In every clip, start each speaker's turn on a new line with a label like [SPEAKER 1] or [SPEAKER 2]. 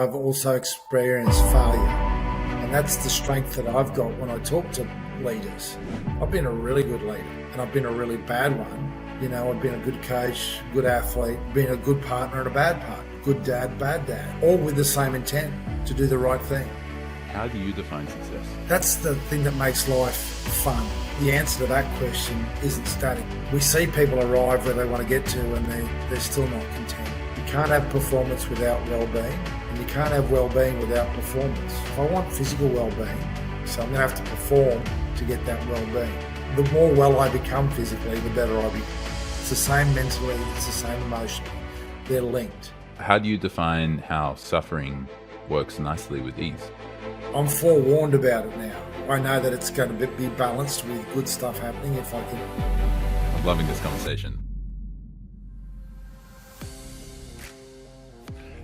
[SPEAKER 1] I've also experienced failure, and that's the strength that I've got when I talk to leaders. I've been a really good leader, and I've been a really bad one. I've been a good coach, good athlete, been a good partner and a bad partner, good dad, bad dad, all with the same intent to do the right thing.
[SPEAKER 2] How do you define success?
[SPEAKER 1] That's the thing that makes life fun. The answer to that question isn't static. We see people arrive where they want to get to, and they're still not content. You can't have performance without well-being. And you can't have well-being without performance. If I want physical well-being, so I'm going to have to perform to get that well-being. The more well I become physically, the better I become. It's the same mentally, it's the same emotionally. They're linked.
[SPEAKER 2] How do you define how suffering works nicely with ease?
[SPEAKER 1] I'm forewarned about it now. I know that it's going to be balanced with good stuff happening if I can.
[SPEAKER 2] I'm loving this conversation.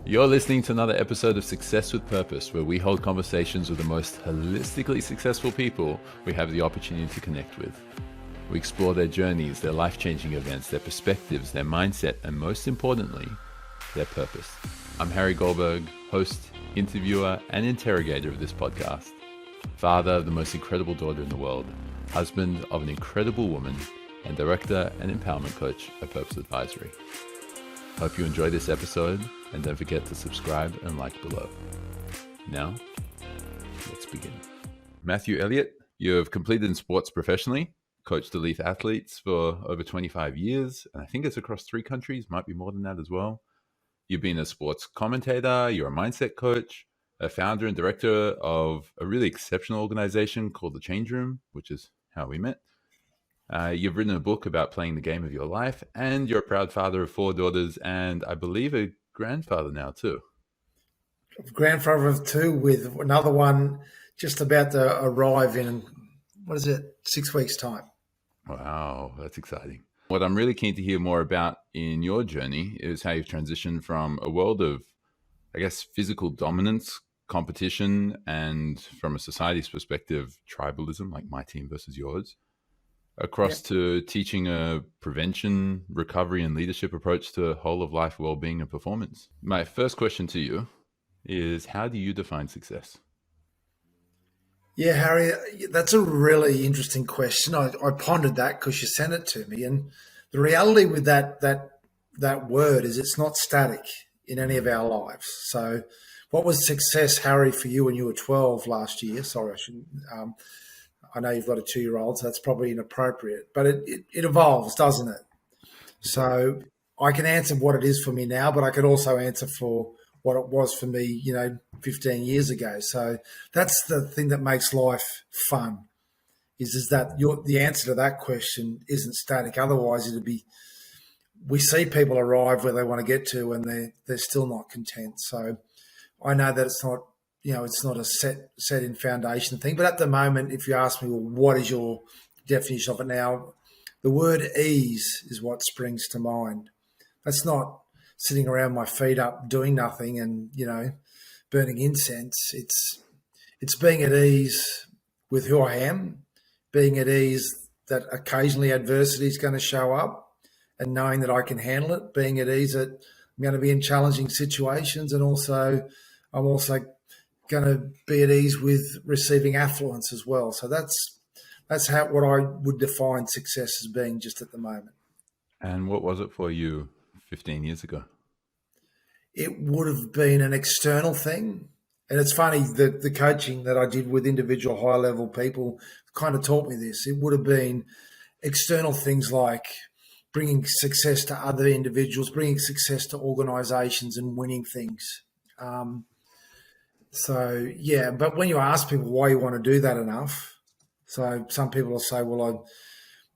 [SPEAKER 2] You're listening to another episode of Success with Purpose, where we hold conversations with the most holistically successful people we have the opportunity to connect with. We explore their journeys, their life-changing events, their perspectives, their mindset, and most importantly, their purpose. I'm Harry Goldberg, host, interviewer, and interrogator of this podcast, father of the most incredible daughter in the world, husband of an incredible woman, and director and empowerment coach at Purpose Advisory. Hope you enjoy this episode, and don't forget to subscribe and like below. Now, let's begin. Matthew Elliott, you have completed in sports professionally, coached elite athletes for over 25 years, and I think it's across 3 countries, might be more than that as well. You've been a sports commentator, you're a mindset coach, a founder and director of a really exceptional organization called The Change Room, which is how we met. You've written a book about playing the game of your life, and you're a proud father of 4 daughters, and I believe a grandfather now too.
[SPEAKER 1] Grandfather of 2 with another one just about to arrive in, 6 weeks' time.
[SPEAKER 2] Wow, that's exciting. What I'm really keen to hear more about in your journey is how you've transitioned from a world of, physical dominance, competition, and from a society's perspective, tribalism, like my team versus yours, across to teaching a prevention, recovery, and leadership approach to whole of life well-being and performance. My first question to you is, how do you define success?
[SPEAKER 1] Yeah, Harry, that's a really interesting question. I pondered that because you sent it to me, and the reality with that word is it's not static in any of our lives. So, what was success, Harry, for you when you were 12 last year? Sorry, I shouldn't. I know you've got a 2-year-old, so that's probably inappropriate, but it evolves, doesn't it? So I can answer what it is for me now, but I could also answer for what it was for me, 15 years ago. So that's the thing that makes life fun, is that the answer to that question isn't static. Otherwise, we see people arrive where they want to get to, and they're still not content. So I know that it's not a set in foundation thing. But at the moment, if you ask me, well, what is your definition of it now? The word ease is what springs to mind. That's not sitting around my feet up doing nothing and, burning incense. It's being at ease with who I am, being at ease that occasionally adversity is going to show up and knowing that I can handle it, being at ease that I'm going to be in challenging situations, and I'm also going to be at ease with receiving affluence as well. So that's what I would define success as being just at the moment.
[SPEAKER 2] And what was it for you 15 years ago?
[SPEAKER 1] It would have been an external thing. And it's funny, the coaching that I did with individual high-level people kind of taught me this. It would have been external things like bringing success to other individuals, bringing success to organizations, and winning things. But when you ask people why you want to do that enough, so some people will say, well,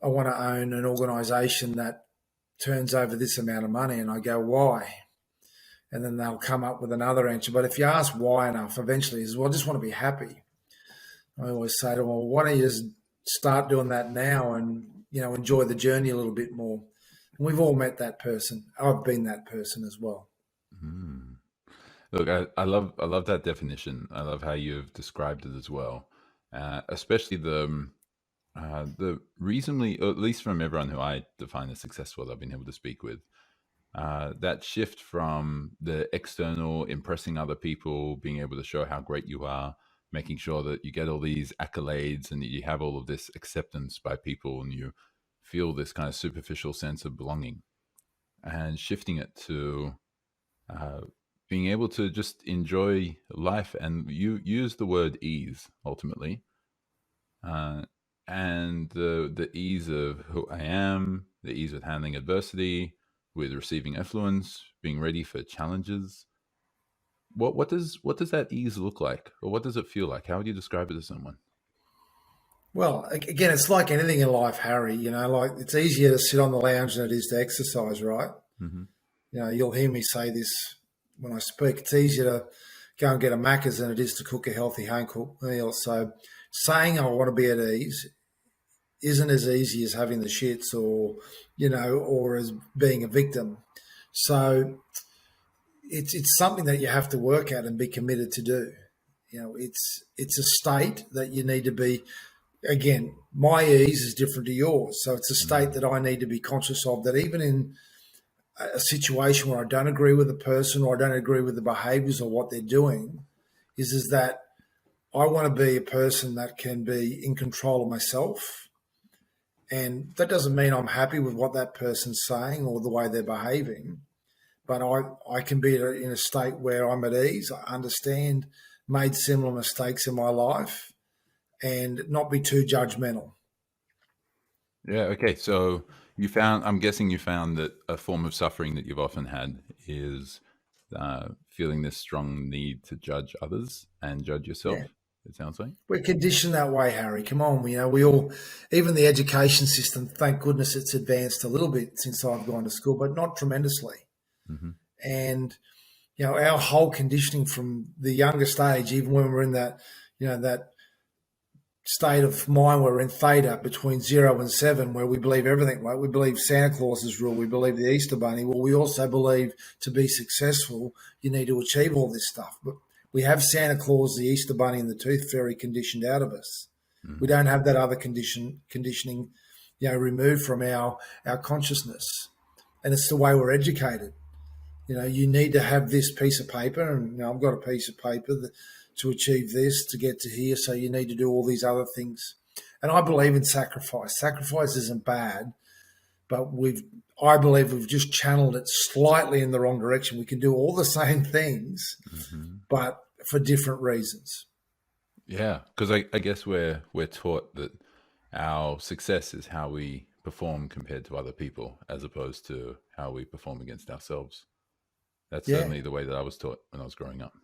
[SPEAKER 1] I want to own an organization that turns over this amount of money. And I go, why? And then they'll come up with another answer. But if you ask why enough, eventually is, well, I just want to be happy. I always say to them, well, why don't you just start doing that now and, enjoy the journey a little bit more. And we've all met that person. I've been that person as well.
[SPEAKER 2] Mm. Look, I love that definition. I love how you've described it as well, especially the reasonably, or at least from everyone who I define as successful that I've been able to speak with, that shift from the external impressing other people, being able to show how great you are, making sure that you get all these accolades and that you have all of this acceptance by people and you feel this kind of superficial sense of belonging, and shifting it to uh, being able to just enjoy life. And you use the word ease ultimately, uh, and the ease of who I am, the ease with handling adversity, with receiving influence, being ready for challenges. What does that ease look like, or what does it feel like? How would you describe it to someone?
[SPEAKER 1] Well, again, it's like anything in life, Harry. Like it's easier to sit on the lounge than it is to exercise, right?
[SPEAKER 2] Hmm.
[SPEAKER 1] You'll hear me say this when I speak. It's easier to go and get a Macca's than it is to cook a healthy home cooked meal. So, saying I want to be at ease isn't as easy as having the shits, or as being a victim. So, it's something that you have to work at and be committed to do. It's a state that you need to be. Again, my ease is different to yours, so it's a state that I need to be conscious of. That even in a situation where I don't agree with the person or I don't agree with the behaviours or what they're doing, is that I want to be a person that can be in control of myself. And that doesn't mean I'm happy with what that person's saying or the way they're behaving, but I can be in a state where I'm at ease. I understand, made similar mistakes in my life, and not be too judgmental.
[SPEAKER 2] Yeah. Okay. So I'm guessing you found that a form of suffering that you've often had is feeling this strong need to judge others and judge
[SPEAKER 1] Yeah.
[SPEAKER 2] yourself. It sounds like.
[SPEAKER 1] We're conditioned that way, Harry. Come on, we all, even the education system, thank goodness it's advanced a little bit since I've gone to school, but not tremendously.
[SPEAKER 2] Hmm.
[SPEAKER 1] And, our whole conditioning from the youngest age, even when we're in that state of mind where we're in theta between 0 and 7, where we believe everything, right? We believe Santa Claus is real. We believe the Easter Bunny. Well, we also believe to be successful, you need to achieve all this stuff. But we have Santa Claus, the Easter Bunny, and the Tooth Fairy conditioned out of us. We
[SPEAKER 2] Hmm.
[SPEAKER 1] don't have that other conditioning, removed from our consciousness. And it's the way we're educated. You need to have this piece of paper, and I've got a piece of paper to achieve this, to get to here. So you need to do all these other things. And I believe in sacrifice. Sacrifice isn't bad, but I believe we've just channeled it slightly in the wrong direction. We can do all the same things,
[SPEAKER 2] Hmm.
[SPEAKER 1] but for different reasons.
[SPEAKER 2] Yeah, because I guess we're taught that our success is how we perform compared to other people, as opposed to how we perform against ourselves. That's
[SPEAKER 1] Yeah,
[SPEAKER 2] certainly the way that I was taught when I was growing up.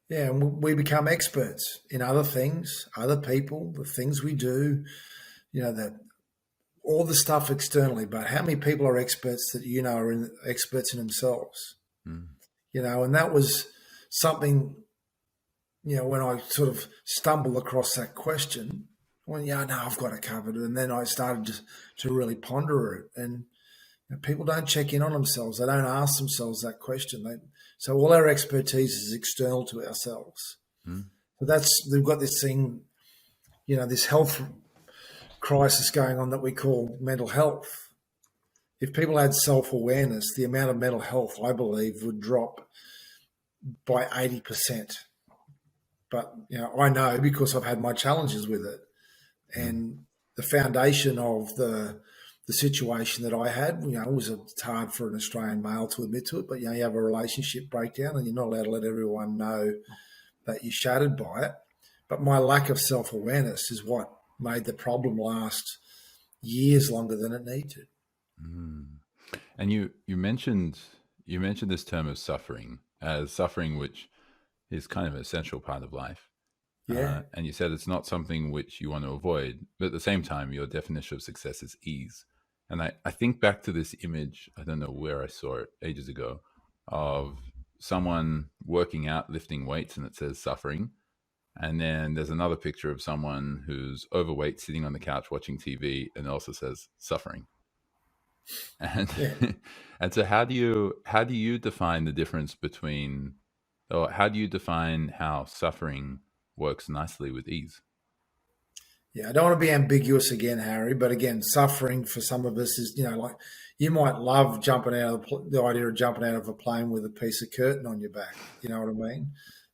[SPEAKER 1] yeah, and we become experts in other things, other people, the things we do. That all the stuff externally, but how many people are experts that are experts in themselves?
[SPEAKER 2] Mm.
[SPEAKER 1] And that was something, when I sort of stumbled across that question, I went, yeah, no, I've got it covered. And then I started to really ponder it. And people don't check in on themselves. They don't ask themselves that question. So all our expertise is external to ourselves.
[SPEAKER 2] Mm.
[SPEAKER 1] So they've got this thing, this health crisis going on that we call mental health. If people had self-awareness, the amount of mental health, I believe, would drop by 80%. But I know because I've had my challenges with it,
[SPEAKER 2] Mm.
[SPEAKER 1] and the foundation of the situation that I had, it's hard for an Australian male to admit to it, but you have a relationship breakdown, and you're not allowed to let everyone know that you're shattered by it. But my lack of self awareness is what made the problem last years longer than it needed.
[SPEAKER 2] Mm. And you mentioned this term of suffering as suffering, which is kind of an essential part of life.
[SPEAKER 1] Yeah,
[SPEAKER 2] And you said it's not something which you want to avoid, but at the same time, your definition of success is ease. And I think back to this image, I don't know where I saw it ages ago, of someone working out, lifting weights, and it says suffering. And then there's another picture of someone who's overweight, sitting on the couch watching TV, and it also says suffering. And
[SPEAKER 1] yeah.
[SPEAKER 2] and so how do you define the difference between, or how do you define how suffering works nicely with ease?
[SPEAKER 1] Yeah, I don't want to be ambiguous again, Harry, but again, suffering for some of us is, like you might love jumping out of the idea of jumping out of a plane with a piece of curtain on your back. You know what I mean?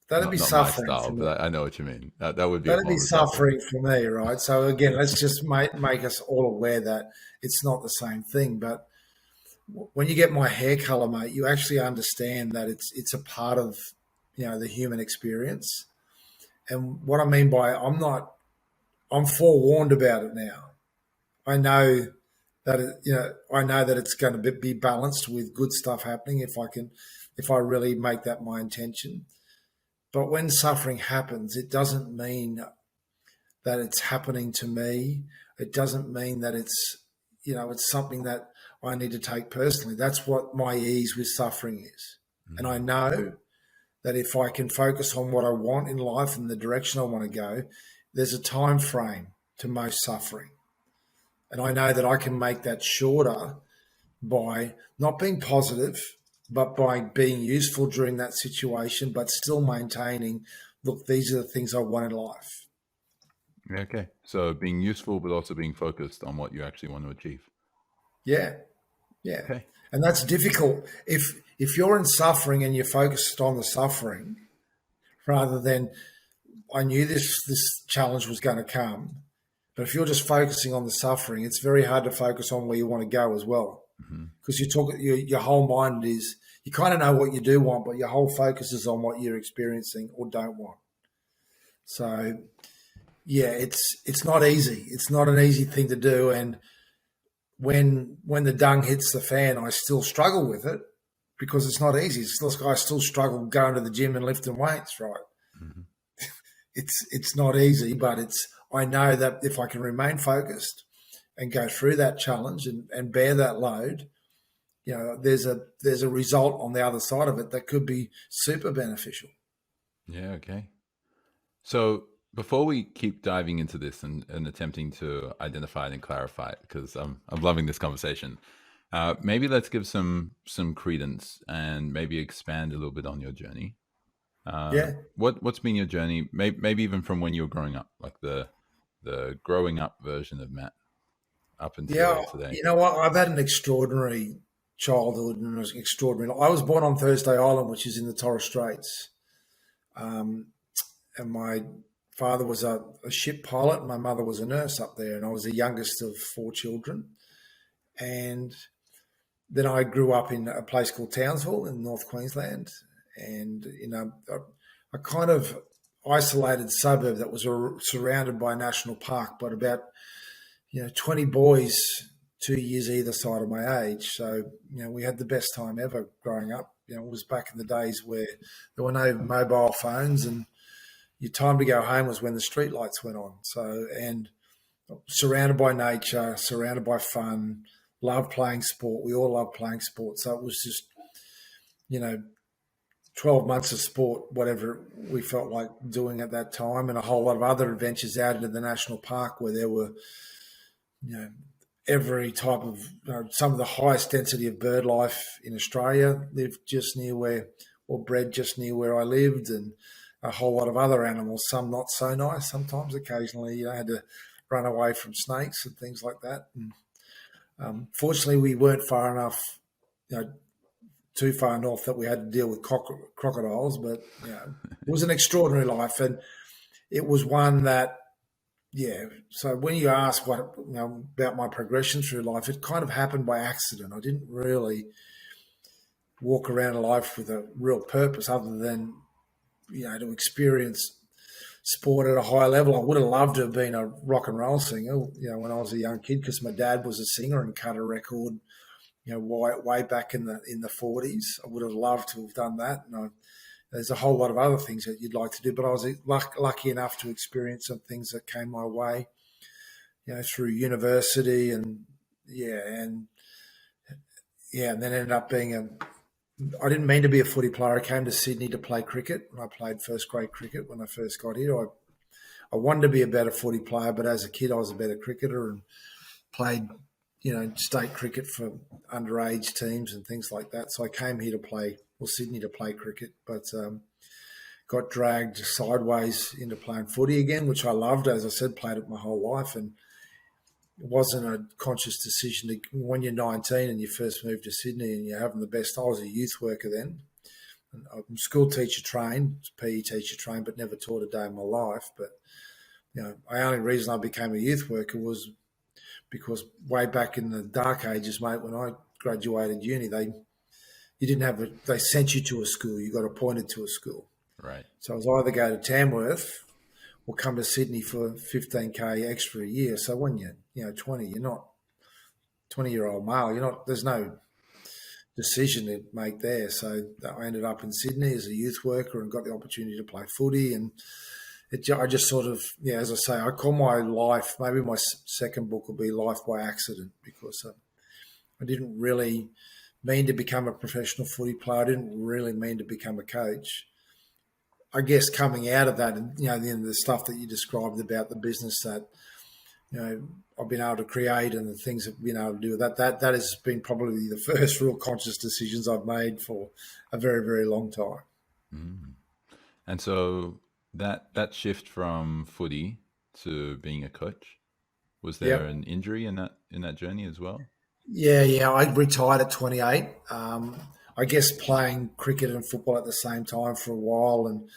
[SPEAKER 1] That'd be
[SPEAKER 2] Not my
[SPEAKER 1] suffering for
[SPEAKER 2] style,
[SPEAKER 1] me.
[SPEAKER 2] but I know what you mean. That would be a
[SPEAKER 1] That'd be
[SPEAKER 2] form of suffering.
[SPEAKER 1] suffering for me, right? So again, let's just make us all aware that it's not the same thing. But when you get my hair color, mate, you actually understand that it's a part of the human experience. And what I mean by I'm forewarned about it now. I know that I know that it's going to be balanced with good stuff happening if I really make that my intention. But when suffering happens, it doesn't mean that it's happening to me. It doesn't mean that it's something that I need to take personally. That's what my ease with suffering is. And I know that if I can focus on what I want in life and the direction I want to go, there's a time frame to most suffering. And I know that I can make that shorter by not being positive, but by being useful during that situation, but still maintaining, look, these are the things I want in life.
[SPEAKER 2] Okay. So being useful, but also being focused on what you actually want to achieve.
[SPEAKER 1] Yeah. Yeah.
[SPEAKER 2] Okay.
[SPEAKER 1] And that's difficult. If you're in suffering and you're focused on the suffering rather than I knew this challenge was going to come, but if you're just focusing on the suffering, it's very hard to focus on where you want to go as well. Because your whole mind is, you kind of know what you do want, but your whole focus is on what you're experiencing or don't want. So yeah, it's not easy. It's not an easy thing to do. And when the dung hits the fan, I still struggle with it because it's not easy. I still struggle going to the gym and lifting weights, right?
[SPEAKER 2] Mm-hmm.
[SPEAKER 1] It's not easy, but I know that if I can remain focused and go through that challenge and bear that load, there's a result on the other side of it that could be super beneficial.
[SPEAKER 2] Yeah. Okay. So before we keep diving into this and attempting to identify it and clarify it, because I'm loving this conversation, maybe let's give some credence and maybe expand a little bit on your journey.
[SPEAKER 1] Yeah.
[SPEAKER 2] What's been your journey? Maybe even from when you were growing up, like the growing up version of Matt up
[SPEAKER 1] Yeah.
[SPEAKER 2] until today.
[SPEAKER 1] You know what? I've had an extraordinary childhood and it was extraordinary. I was born on Thursday Island, which is in the Torres Straits. And my father was a ship pilot. And my mother was a nurse up there. And I was the youngest of four children. And then I grew up in a place called Townsville in North Queensland. And, a kind of isolated suburb that was surrounded by a national park, but about 20 boys, 2 years either side of my age. So, we had the best time ever growing up. It was back in the days where there were no mobile phones and your time to go home was when the street lights went on. So, and surrounded by nature, surrounded by fun, loved playing sport. We all loved playing sport. So it was just, 12 months of sport, whatever we felt like doing at that time, and a whole lot of other adventures out into the national park where there were, every type of, some of the highest density of bird life in Australia lived just near bred just near where I lived, and a whole lot of other animals, some not so nice. Sometimes, occasionally, I had to run away from snakes and things like that. And fortunately, we weren't far enough, too far north that we had to deal with crocodiles. But it was an extraordinary life, and it was one that, yeah. So when you ask about my progression through life, it kind of happened by accident. I didn't really walk around life with a real purpose other than to experience sport at a high level. I would have loved to have been a rock and roll singer, when I was a young kid, because my dad was a singer and cut a record, way back in the 40s. I would have loved to have done that. And there's a whole lot of other things that you'd like to do, but I was lucky enough to experience some things that came my way, through university and then ended up being I didn't mean to be a footy player. I came to Sydney to play cricket, and I played first grade cricket when I first got here. I wanted to be a better footy player, but as a kid I was a better cricketer and played, state cricket for underage teams and things like that. So I came here to Sydney to play cricket. But got dragged sideways into playing footy again, which I loved. As I said, played it my whole life, and it wasn't a conscious decision to, when you're 19 and you first move to Sydney and you're having the best. I was a youth worker then. I'm school teacher trained, PE teacher trained, but never taught a day in my life. But the only reason I became a youth worker was because way back in the dark ages, mate, when I graduated uni, they sent you to a school. You got appointed to a school.
[SPEAKER 2] Right.
[SPEAKER 1] So I was either go to Tamworth or come to Sydney for 15K extra a year. So when you're 20, you're not 20-year-old male. You're not. There's no decision to make there. So I ended up in Sydney as a youth worker and got the opportunity to play footy. And I just sort of, as I say, I call my life, maybe my second book will be Life by Accident, because I didn't really mean to become a professional footy player. I didn't really mean to become a coach. I guess coming out of that, and the stuff that you described about the business that I've been able to create and the things I've been able to do, that has been probably the first real conscious decisions I've made for a very, very long time.
[SPEAKER 2] Mm. And so that shift from footy to being a coach, was there an injury in that journey as well?
[SPEAKER 1] Yeah. I retired at 28. I guess playing cricket and football at the same time for a while, and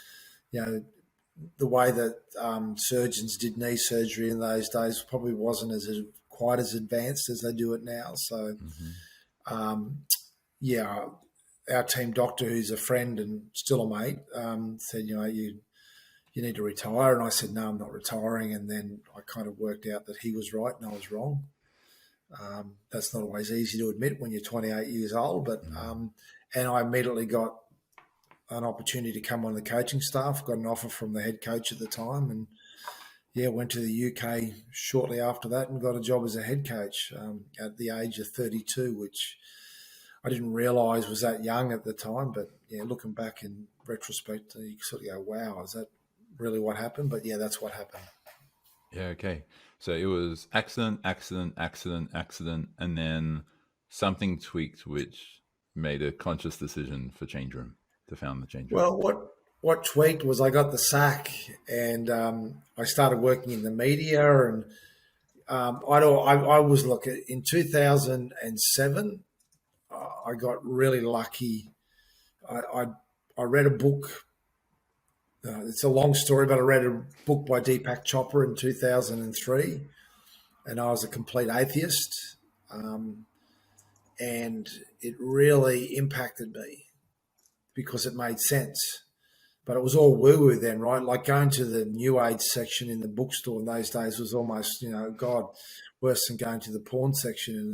[SPEAKER 1] the way that surgeons did knee surgery in those days probably wasn't quite as advanced as they do it now. So, our team doctor, who's a friend and still a mate, said, you need to retire. And I said, no, I'm not retiring. And then I kind of worked out that he was right and I was wrong. That's not always easy to admit when you're 28 years old, but and I immediately got an opportunity to come on the coaching staff, got an offer from the head coach at the time, and went to the UK shortly after that and got a job as a head coach at the age of 32, which I didn't realise was that young at the time. But looking back in retrospect, you sort of go, wow, is that really what happened? But that's what happened.
[SPEAKER 2] Yeah, okay. So it was accident, and then something tweaked, which made a conscious decision for Change Room, to found the Change Room.
[SPEAKER 1] Well, what tweaked was I got the sack, and I started working in the media, and I was looking in 2007. I got really lucky. I read a book. It's a long story, but I read a book by Deepak Chopra in 2003, and I was a complete atheist, and it really impacted me because it made sense. But it was all woo-woo then, right? Like going to the New Age section in the bookstore in those days was almost, God, worse than going to the porn section in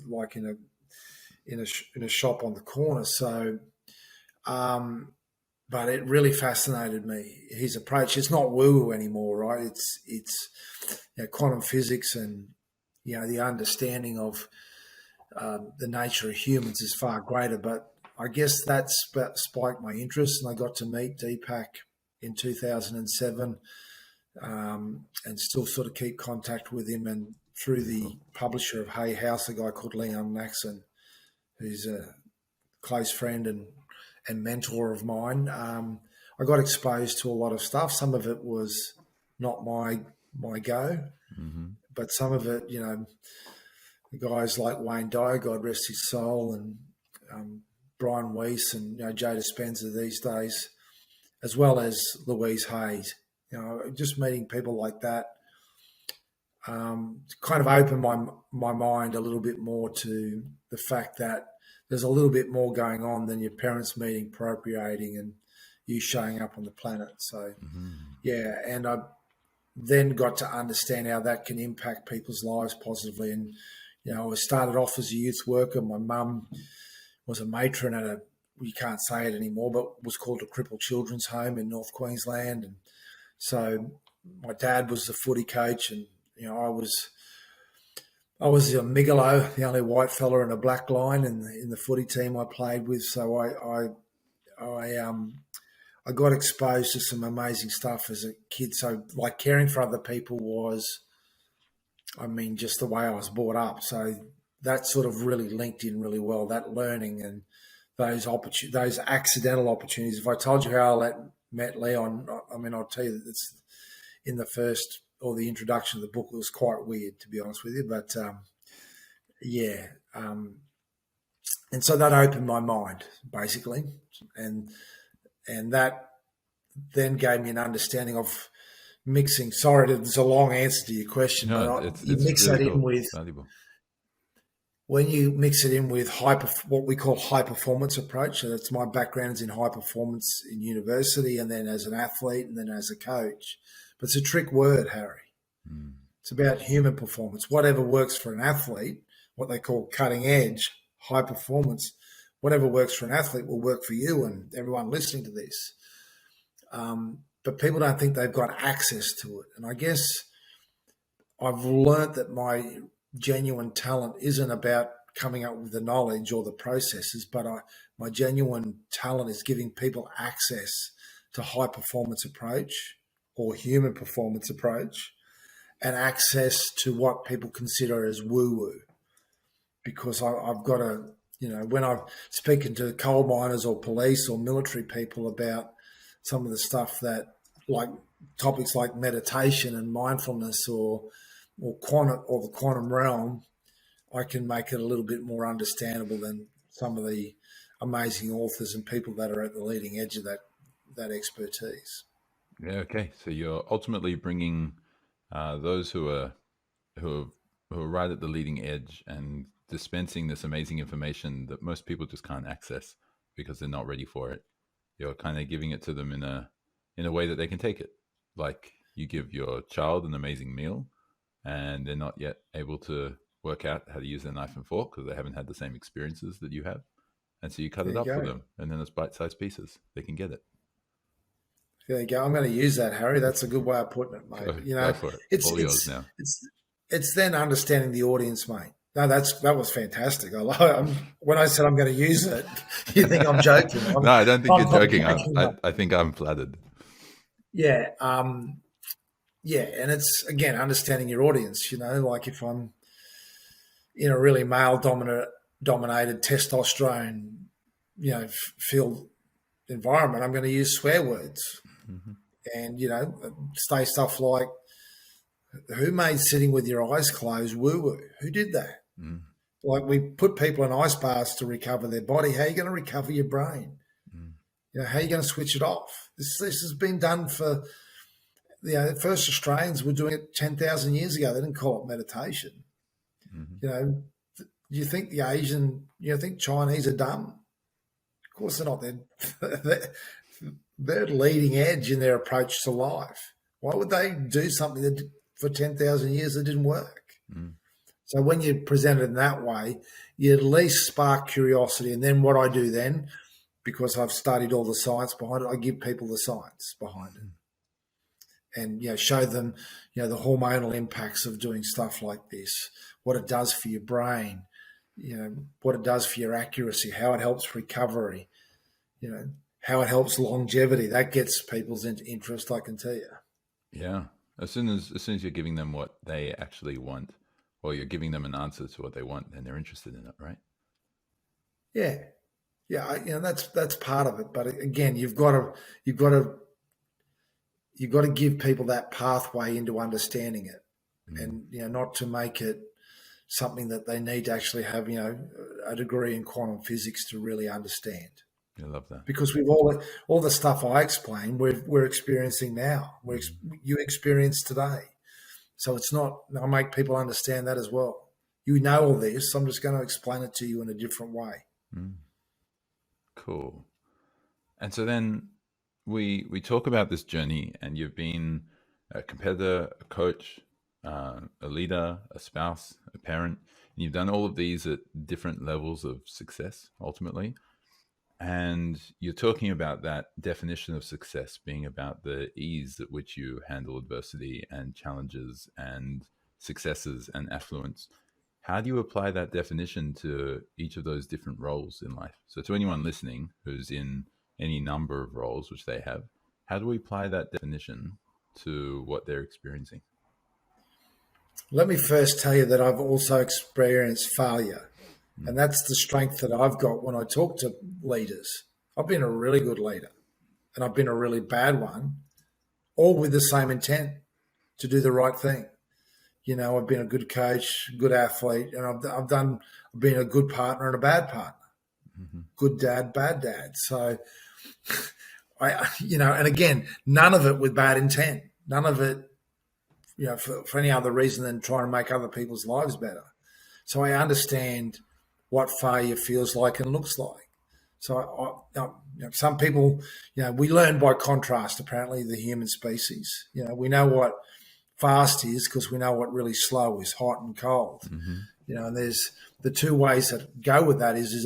[SPEAKER 1] like in a shop on the corner. So, but it really fascinated me, his approach. It's not woo-woo anymore, right? It's quantum physics, and the understanding of the nature of humans is far greater. But I guess that spiked my interest, and I got to meet Deepak in 2007, and still sort of keep contact with him, and through the publisher of Hay House, a guy called Leon Maxon, who's a close friend and mentor of mine. I got exposed to a lot of stuff. Some of it was not my go, but some of it, the guys like Wayne Dyer, God rest his soul, and Brian Weiss and Joe Dispenza these days, as well as Louise Hayes. Just meeting people like that kind of opened my mind a little bit more to the fact that there's a little bit more going on than your parents meeting, procreating, and you showing up on the planet. So, and I then got to understand how that can impact people's lives positively. And, I started off as a youth worker. My mum was a matron at you can't say it anymore, but was called a crippled children's home in North Queensland. And so my dad was the footy coach, and, I was a Migolo, the only white fella in a black line in the footy team I played with. So I got exposed to some amazing stuff as a kid. So like caring for other people was, just the way I was brought up. So that sort of really linked in really well, that learning and those accidental opportunities. If I told you how met Leon, I mean, I'll tell you that it's in the first or the introduction of the book, it was quite weird, to be honest with you. But yeah, and so that opened my mind basically, and that then gave me an understanding of mixing. Sorry, it's a long answer to your question,
[SPEAKER 2] No,
[SPEAKER 1] but you
[SPEAKER 2] it's
[SPEAKER 1] mix
[SPEAKER 2] really
[SPEAKER 1] that in
[SPEAKER 2] cool,
[SPEAKER 1] with
[SPEAKER 2] valuable.
[SPEAKER 1] when you mix it in with what we call high performance approach. So that's my background's in high performance in university, and then as an athlete, and then as a coach. But it's a trick word, Harry.
[SPEAKER 2] Mm.
[SPEAKER 1] It's about human performance. Whatever works for an athlete, what they call cutting edge, high performance, whatever works for an athlete will work for you and everyone listening to this. But people don't think they've got access to it. And I guess I've learnt that my genuine talent isn't about coming up with the knowledge or the processes, but my genuine talent is giving people access to high performance approach or human performance approach and access to what people consider as woo-woo. Because I've got to, when I'm speaking to coal miners or police or military people about some of the stuff that, like topics like meditation and mindfulness or quantum or the quantum realm, I can make it a little bit more understandable than some of the amazing authors and people that are at the leading edge of that expertise.
[SPEAKER 2] Yeah. Okay. So you're ultimately bringing those who are right at the leading edge and dispensing this amazing information that most people just can't access because they're not ready for it. You're kind of giving it to them in a way that they can take it. Like you give your child an amazing meal, and they're not yet able to work out how to use their knife and fork because they haven't had the same experiences that you have. And so you cut
[SPEAKER 1] There
[SPEAKER 2] it
[SPEAKER 1] you
[SPEAKER 2] up for
[SPEAKER 1] go.
[SPEAKER 2] them, and then it's bite-sized pieces. They can get it.
[SPEAKER 1] There you go. I'm going to use that, Harry. That's a good way of putting it, mate.
[SPEAKER 2] Go for it.
[SPEAKER 1] It's
[SPEAKER 2] All yours now.
[SPEAKER 1] it's then understanding the audience, mate. No, that was fantastic. When I said I'm going to use it, you think I'm joking?
[SPEAKER 2] No, I don't think
[SPEAKER 1] I'm
[SPEAKER 2] you're
[SPEAKER 1] not
[SPEAKER 2] joking.
[SPEAKER 1] joking, mate.
[SPEAKER 2] I think I'm flattered.
[SPEAKER 1] Yeah, yeah, and it's again understanding your audience. Like if I'm in a really male dominated testosterone, field environment, I'm going to use swear words
[SPEAKER 2] Mm-hmm.
[SPEAKER 1] and say stuff like, "Who made sitting with your eyes closed woo woo? Who did that?"
[SPEAKER 2] Mm-hmm.
[SPEAKER 1] Like we put people in ice baths to recover their body. How are you going to recover your brain? How are you going to switch it off? This has been done for the first Australians were doing it 10,000 years ago. They didn't call it meditation.
[SPEAKER 2] Mm-hmm.
[SPEAKER 1] Do you think the Asian, think Chinese are dumb? Of course they're not. They're leading edge in their approach to life. Why would they do something that for 10,000 years that didn't work?
[SPEAKER 2] Mm-hmm.
[SPEAKER 1] So when you present it in that way, you at least spark curiosity. And then what I do then, because I've studied all the science behind it, I give people the science behind it. And show them the hormonal impacts of doing stuff like this, what it does for your brain, what it does for your accuracy, how it helps recovery, how it helps longevity. That gets people's interest, I can tell you.
[SPEAKER 2] Yeah. As soon as you're giving them what they actually want, or you're giving them an answer to what they want, then they're interested in it, right?
[SPEAKER 1] Yeah, that's part of it. But again, you've got to give people that pathway into understanding it, and not to make it something that they need to actually have a degree in quantum physics to really understand.
[SPEAKER 2] I love that.
[SPEAKER 1] Because we've all the stuff I explain, we're experiencing now. You experience today, so it's not. I make people understand that as well. You know all this. I'm just going to explain it to you in a different way.
[SPEAKER 2] Cool. And so then we talk about this journey, and you've been a competitor, a coach, a leader, a spouse, a parent, and you've done all of these at different levels of success ultimately. And you're talking about that definition of success being about the ease at which you handle adversity and challenges and successes and affluence. How do you apply that definition to each of those different roles in life? So to anyone listening who's in any number of roles, which they have, how do we apply that definition to what they're experiencing?
[SPEAKER 1] Let me first tell you that I've also experienced failure. And that's the strength that I've got when I talk to leaders. I've been a really good leader. and I've been a really bad one, all with the same intent to do the right thing. I've been a good coach, good athlete, and I've been a good partner and a bad partner, good dad, bad dad. So and again, none of it with bad intent, none of it, for any other reason than trying to make other people's lives better. So I understand what failure feels like and looks like. So some people, we learn by contrast, apparently, the human species. We know what fast is because we know what really slow is, hot and cold. And there's the two ways that go with that is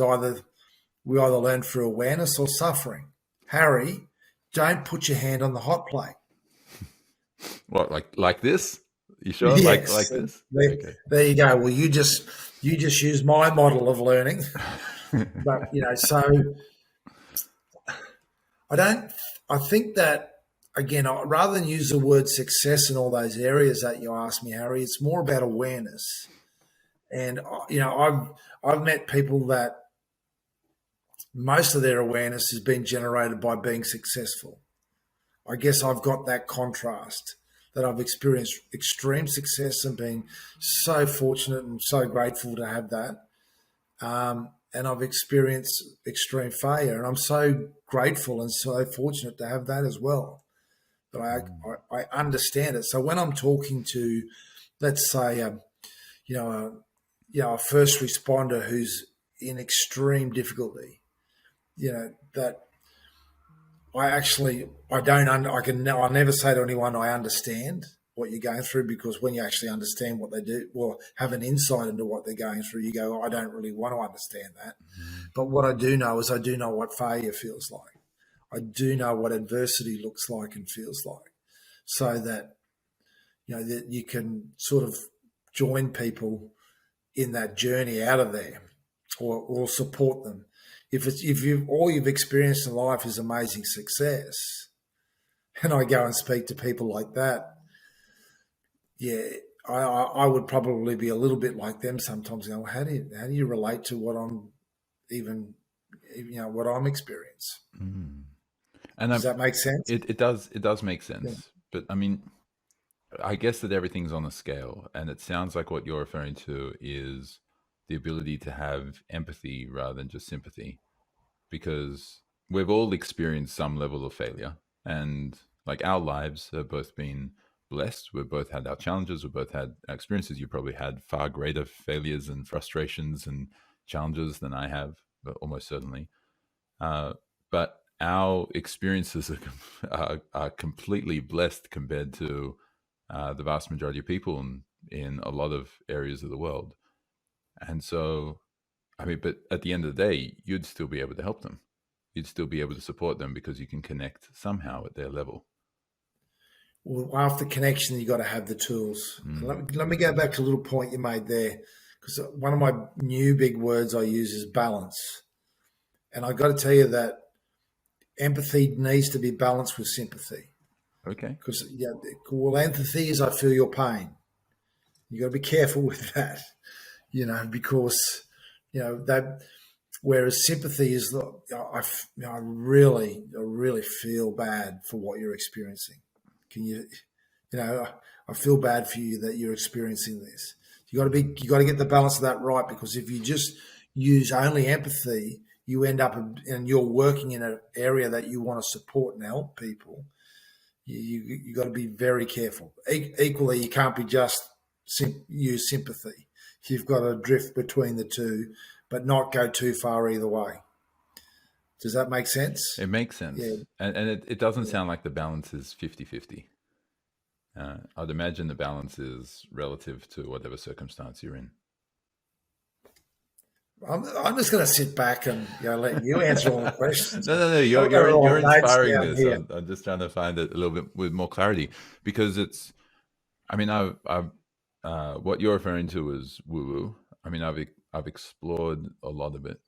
[SPEAKER 1] we either learn through awareness or suffering. Harry, don't put your hand on the hot plate.
[SPEAKER 2] What, like this? You sure?
[SPEAKER 1] Yes.
[SPEAKER 2] Like this?
[SPEAKER 1] There you go. Well, you just use my model of learning. But, so I think that, again, rather than use the word success in all those areas that you asked me, Harry, it's more about awareness. And, I've met people that most of their awareness has been generated by being successful. I guess I've got that contrast, that I've experienced extreme success and been so fortunate and so grateful to have that. And I've experienced extreme failure, and I'm so grateful and so fortunate to have that as well. But I understand it. So when I'm talking to, let's say, a first responder who's in extreme difficulty, that I'll never say to anyone, I understand what you're going through, because when you actually understand what they do or have an insight into what they're going through, you go, I don't really want to understand that. But what I do know is I do know what failure feels like. I do know what adversity looks like and feels like, so that, that you can sort of join people in that journey out of there, or support them. If all you've experienced in life is amazing success, and I go and speak to people like that, I would probably be a little bit like them sometimes. How do you relate to what I'm what I'm experiencing?
[SPEAKER 2] And
[SPEAKER 1] does that make sense?
[SPEAKER 2] It does make sense. Yeah. But I mean, I guess that everything's on a scale, and it sounds like what you're referring to is the ability to have empathy rather than just sympathy, because we've all experienced some level of failure, and like our lives have both been blessed. We've both had our challenges. We've both had experiences. You probably had far greater failures and frustrations and challenges than I have, but almost certainly. But our experiences are completely blessed compared to the vast majority of people in a lot of areas of the world. And so, I mean, but at the end of the day, you'd still be able to help them. You'd still be able to support them because you can connect somehow at their level.
[SPEAKER 1] Well, after connection, you got to have the tools. Let me go back to a little point you made there, because one of my new big words I use is balance. And I got to tell you that empathy needs to be balanced with sympathy.
[SPEAKER 2] Okay.
[SPEAKER 1] Because empathy is I feel your pain. You got to be careful with that, because that. Whereas sympathy is, I really feel bad for what you're experiencing. I feel bad for you that you're experiencing this. You got to get the balance of that right, because if you just use only empathy, you end up and you're working in an area that you want to support and help people. You got to be very careful. Equally, you can't be just use sympathy. You've got to drift between the two, but not go too far either way. Does that make sense?
[SPEAKER 2] It makes sense. Yeah. And it doesn't sound like the balance is 50-50. I'd imagine the balance is relative to whatever circumstance you're in.
[SPEAKER 1] I'm just going to sit back and let you answer all the questions.
[SPEAKER 2] No. You're inspiring this. I'm just trying to find it a little bit with more clarity, because it's. I mean, what you're referring to is woo-woo. I mean, I've explored a lot of it,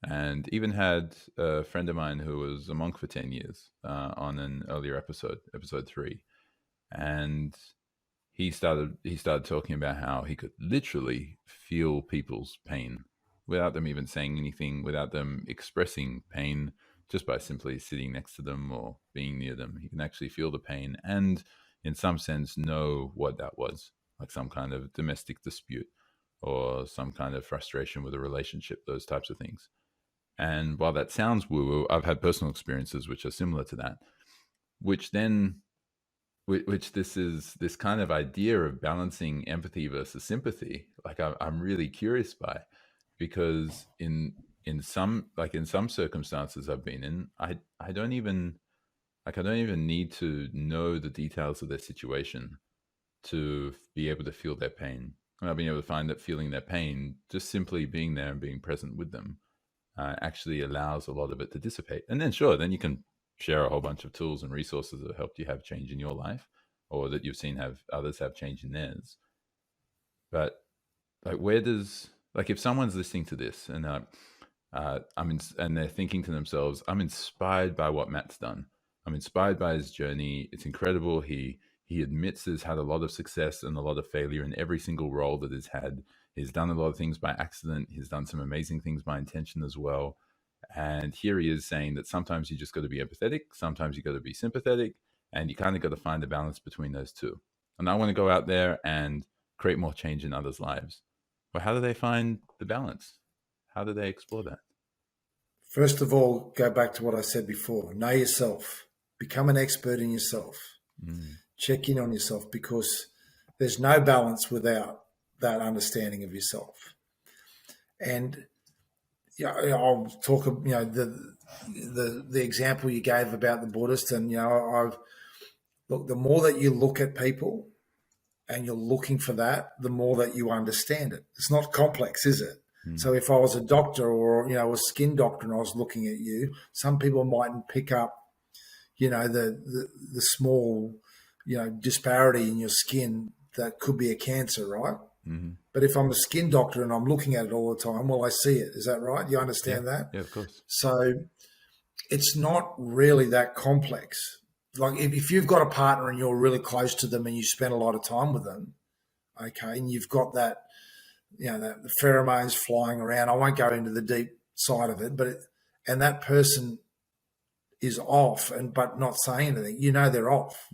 [SPEAKER 2] and even had a friend of mine who was a monk for 10 years on an earlier episode 3, and he started talking about how he could literally feel people's pain without them even saying anything, without them expressing pain just by simply sitting next to them or being near them. He can actually feel the pain and, in some sense, know what that was, like some kind of domestic dispute or some kind of frustration with a relationship, those types of things. And while that sounds woo-woo, I've had personal experiences which are similar to that, which this is this kind of idea of balancing empathy versus sympathy. Like I'm really curious by, because in some circumstances I've been in, I don't even need to know the details of their situation to be able to feel their pain. And I've been able to find that feeling their pain, just simply being there and being present with them, actually allows a lot of it to dissipate. And then sure, then you can share a whole bunch of tools and resources that helped you have change in your life, or that you've seen have others have change in theirs. But like, where does, like, if someone's listening to this and and they're thinking to themselves, I'm inspired by what Matt's done. I'm inspired by his journey. It's incredible. He admits he's had a lot of success and a lot of failure in every single role that he's had. He's done a lot of things by accident. He's done some amazing things by intention as well. And here he is saying that sometimes you just got to be empathetic, sometimes you got to be sympathetic, and you kind of got to find a balance between those two. And I want to go out there and create more change in others' lives. Well, how do they find the balance? How do they explore that?
[SPEAKER 1] First of all, go back to what I said before. Know yourself. Become an expert in yourself. Check in on yourself, because there's no balance without that understanding of yourself. And I'll talk, the example you gave about the Buddhist, and look, the more that you look at people and you're looking for that, the more that you understand it. It's not complex, is it? So if I was a doctor or a skin doctor and I was looking at you, some people mightn't pick up the small disparity in your skin that could be a cancer, right? But if I'm a skin doctor and I'm looking at it all the time, well, I see it. Is that right? You understand that?
[SPEAKER 2] Yeah, of course.
[SPEAKER 1] So it's not really that complex. Like if you've got a partner and you're really close to them and you spend a lot of time with them, okay, and you've got that, the pheromones flying around. I won't go into the deep side of it, and that person is off but not saying anything. They're off,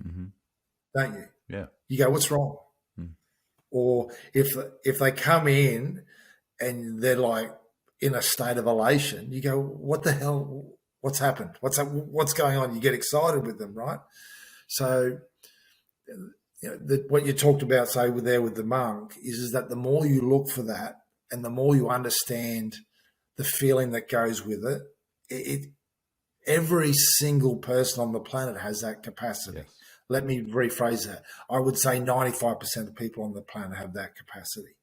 [SPEAKER 1] don't you?
[SPEAKER 2] Yeah.
[SPEAKER 1] You go, what's wrong? Or if they come in and they're like in a state of elation, you go, what the hell? What's happened? What's going on? You get excited with them, right? So what you talked about, say, with the monk, is that the more you look for that and the more you understand the feeling that goes with it, every single person on the planet has that capacity. Yes. Let me rephrase that. I would say 95% of people on the planet have that capacity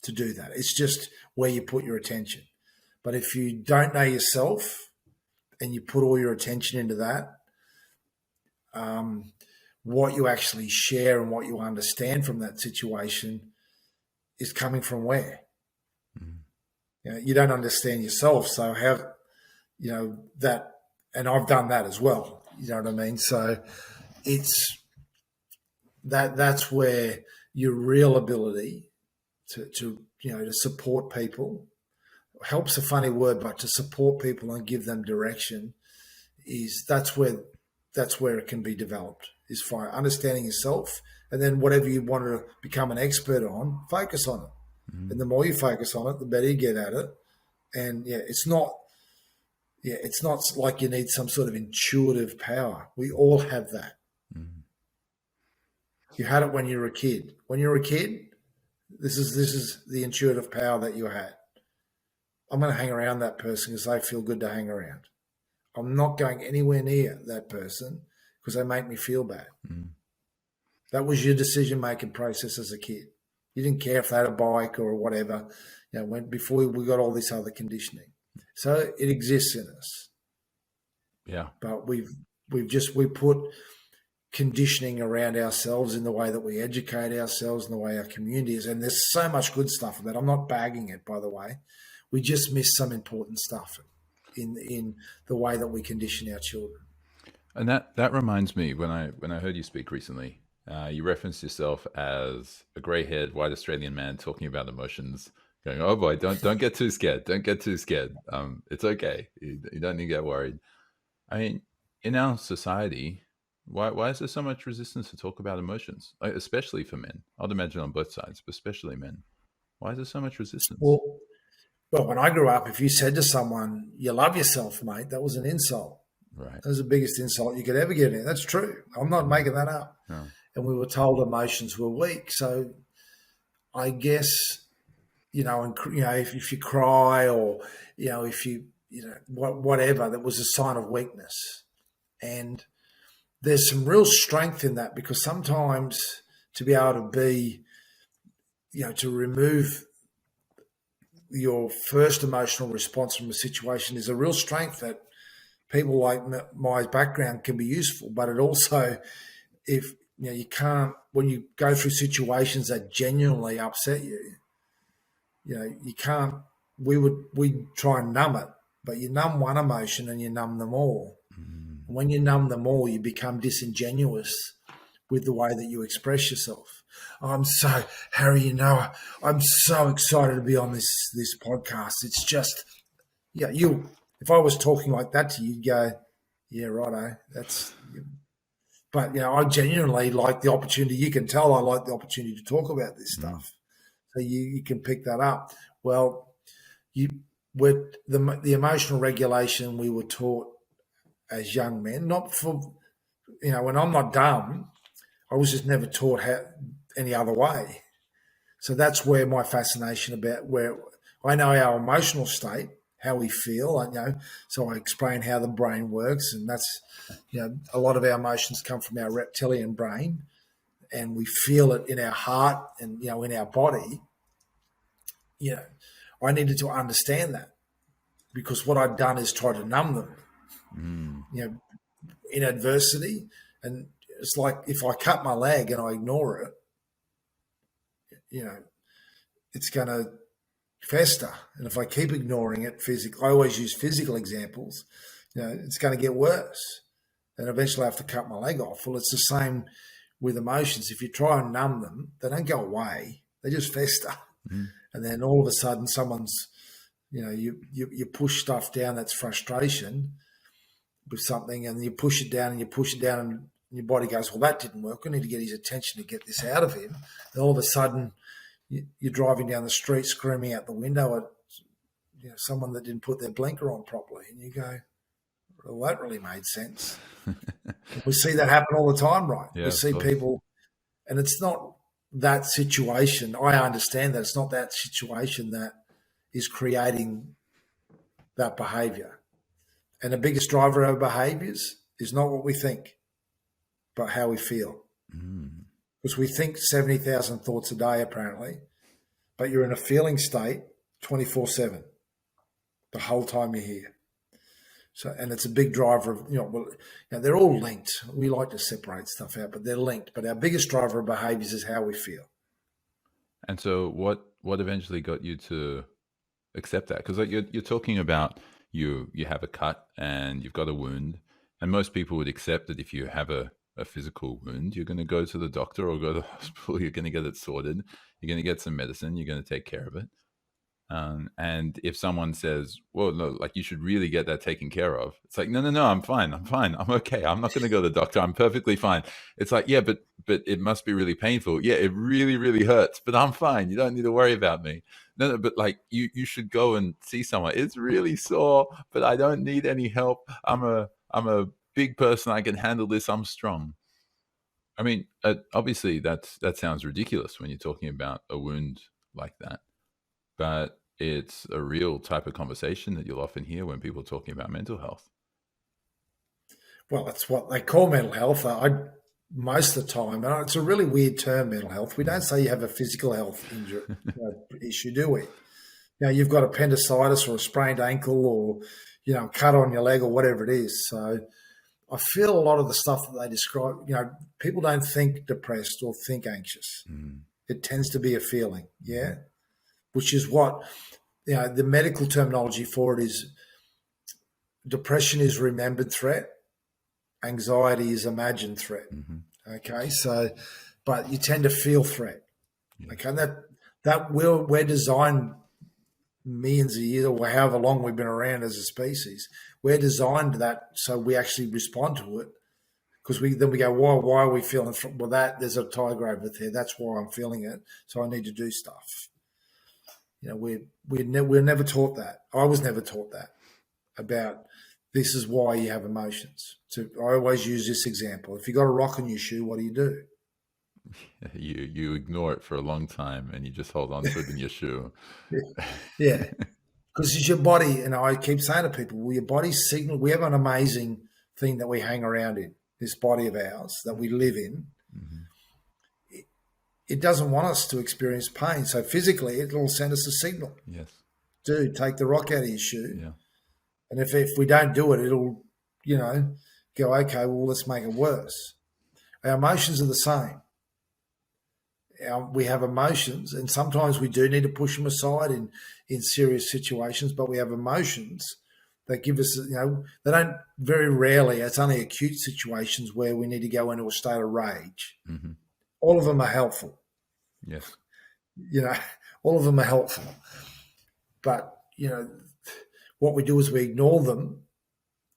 [SPEAKER 1] to do that. It's just where you put your attention. But if you don't know yourself and you put all your attention into that, what you actually share and what you understand from that situation is coming from where? You don't understand yourself. So how, that, and I've done that as well. You know what I mean? So it's that's where your real ability to support people, help's a funny word, but to support people and give them direction that's where it can be developed, is by understanding yourself, and then whatever you want to become an expert on, focus on it. And the more you focus on it, the better you get at it. And it's not like you need some sort of intuitive power. We all have that. You had it when you were a kid. When you were a kid, this is the intuitive power that you had. I'm going to hang around that person because they feel good to hang around. I'm not going anywhere near that person because they make me feel bad. That was your decision-making process as a kid. You didn't care if they had a bike or whatever, before we got all this other conditioning. So it exists in us.
[SPEAKER 2] Yeah.
[SPEAKER 1] But we put conditioning around ourselves in the way that we educate ourselves and the way our community is. And there's so much good stuff in that. I'm not bagging it, by the way. We just miss some important stuff in the way that we condition our children.
[SPEAKER 2] And that reminds me, when I heard you speak recently, you referenced yourself as a grey-haired white Australian man talking about emotions, going, "Oh boy, don't get too scared. Don't get too scared. It's okay. You don't need to get worried." I mean, in our society, why is there so much resistance to talk about emotions, like, especially for men? I'd imagine on both sides, but especially men. Why is there so much resistance?
[SPEAKER 1] Well, well, when I grew up, if you said to someone, "You love yourself, mate," that was an insult.
[SPEAKER 2] Right.
[SPEAKER 1] That was the biggest insult you could ever get in. That's true. I'm not making that up.
[SPEAKER 2] No.
[SPEAKER 1] And we were told emotions were weak. So I guess, if you cry, or if whatever, that was a sign of weakness. And there's some real strength in that, because sometimes to be able to be, to remove your first emotional response from a situation is a real strength that people like my background can be useful. But it also, if you can't, when you go through situations that genuinely upset you, you can't. We try and numb it, but you numb one emotion and you numb them all.
[SPEAKER 2] Mm.
[SPEAKER 1] When you numb them all, you become disingenuous with the way that you express yourself. Harry, I'm so excited to be on this podcast. It's just, if I was talking like that to you, you'd go, yeah, righto, but I genuinely like the opportunity. You can tell I like the opportunity to talk about this stuff. So you can pick that up. Well, with the emotional regulation we were taught as young men, not for, when I'm not dumb, I was just never taught any other way. So that's where my fascination about, where I know our emotional state, how we feel, so I explain how the brain works. And that's, a lot of our emotions come from our reptilian brain, and we feel it in our heart and, in our body. I needed to understand that, because what I'd done is try to numb them, in adversity. And it's like, if I cut my leg and I ignore it, it's going to fester. And if I keep ignoring it physically, I always use physical examples, it's going to get worse. And eventually I have to cut my leg off. Well, it's the same with emotions. If you try and numb them, they don't go away. They just fester.
[SPEAKER 2] Mm.
[SPEAKER 1] And then all of a sudden someone's, you push stuff down, that's frustration with something, and you push it down and you push it down, and your body goes, well, that didn't work. I need to get his attention to get this out of him. And all of a sudden you're driving down the street screaming out the window at someone that didn't put their blinker on properly. And you go, well, that really made sense. We see that happen all the time, right?
[SPEAKER 2] Yeah,
[SPEAKER 1] we see people, and it's not that situation. I understand that it's not that situation that is creating that behavior. And the biggest driver of our behaviors is not what we think, but how we feel. Because we think 70,000 thoughts a day, apparently, but you're in a feeling state 24/7, the whole time you're here. So, and it's a big driver of, they're all linked. We like to separate stuff out, but they're linked. But our biggest driver of behaviors is how we feel.
[SPEAKER 2] And so what eventually got you to accept that? Because you're talking about you have a cut and you've got a wound, and most people would accept that if you have a physical wound, you're going to go to the doctor or go to the hospital, you're going to get it sorted, you're going to get some medicine, you're going to take care of it. And if someone says, well, no, like you should really get that taken care of, it's like, no, I'm fine, I'm okay, I'm not going to go to the doctor, I'm perfectly fine. It's like, yeah, but it must be really painful. Yeah, it really, really hurts, but I'm fine, you don't need to worry about me. No, but like you should go and see someone. It's really sore, but I don't need any help. I'm a big person, I can handle this, I'm strong. I mean, obviously that sounds ridiculous when you're talking about a wound like that, but it's a real type of conversation that you'll often hear when people are talking about mental health.
[SPEAKER 1] Well, that's what they call mental health. Most of the time, and it's a really weird term, mental health. We don't say you have a physical health injury issue, do we? You've got appendicitis or a sprained ankle or, cut on your leg or whatever it is. So I feel a lot of the stuff that they describe, people don't think depressed or think anxious. It tends to be a feeling, which is what, the medical terminology for it is depression is remembered threat, anxiety is imagined threat. Okay, so, but you tend to feel threat. Okay, that we're designed millions of years or however long we've been around as a species. We're designed that so we actually respond to it because we go, why are we feeling? Well, there's a tiger over there. That's why I'm feeling it. So I need to do stuff. We're never taught that. I was never taught that about this is why you have emotions. So I always use this example. If you got a rock in your shoe, what do?
[SPEAKER 2] You ignore it for a long time and you just hold on to it in your shoe.
[SPEAKER 1] Yeah. Because it's your body, and I keep saying to people, well, your body's signal. We have an amazing thing that we hang around in, this body of ours that we live in. Mm-hmm. It doesn't want us to experience pain. So physically, it'll send us a signal.
[SPEAKER 2] Yes.
[SPEAKER 1] Dude, take the rock out of your shoe.
[SPEAKER 2] Yeah.
[SPEAKER 1] And if we don't do it, it'll, go, okay, well, let's make it worse. Our emotions are the same. We have emotions, and sometimes we do need to push them aside in serious situations, but we have emotions that give us, they don't, very rarely, it's only acute situations where we need to go into a state of rage. Mm-hmm. All of them are helpful.
[SPEAKER 2] Yes.
[SPEAKER 1] All of them are helpful. But, what we do is we ignore them.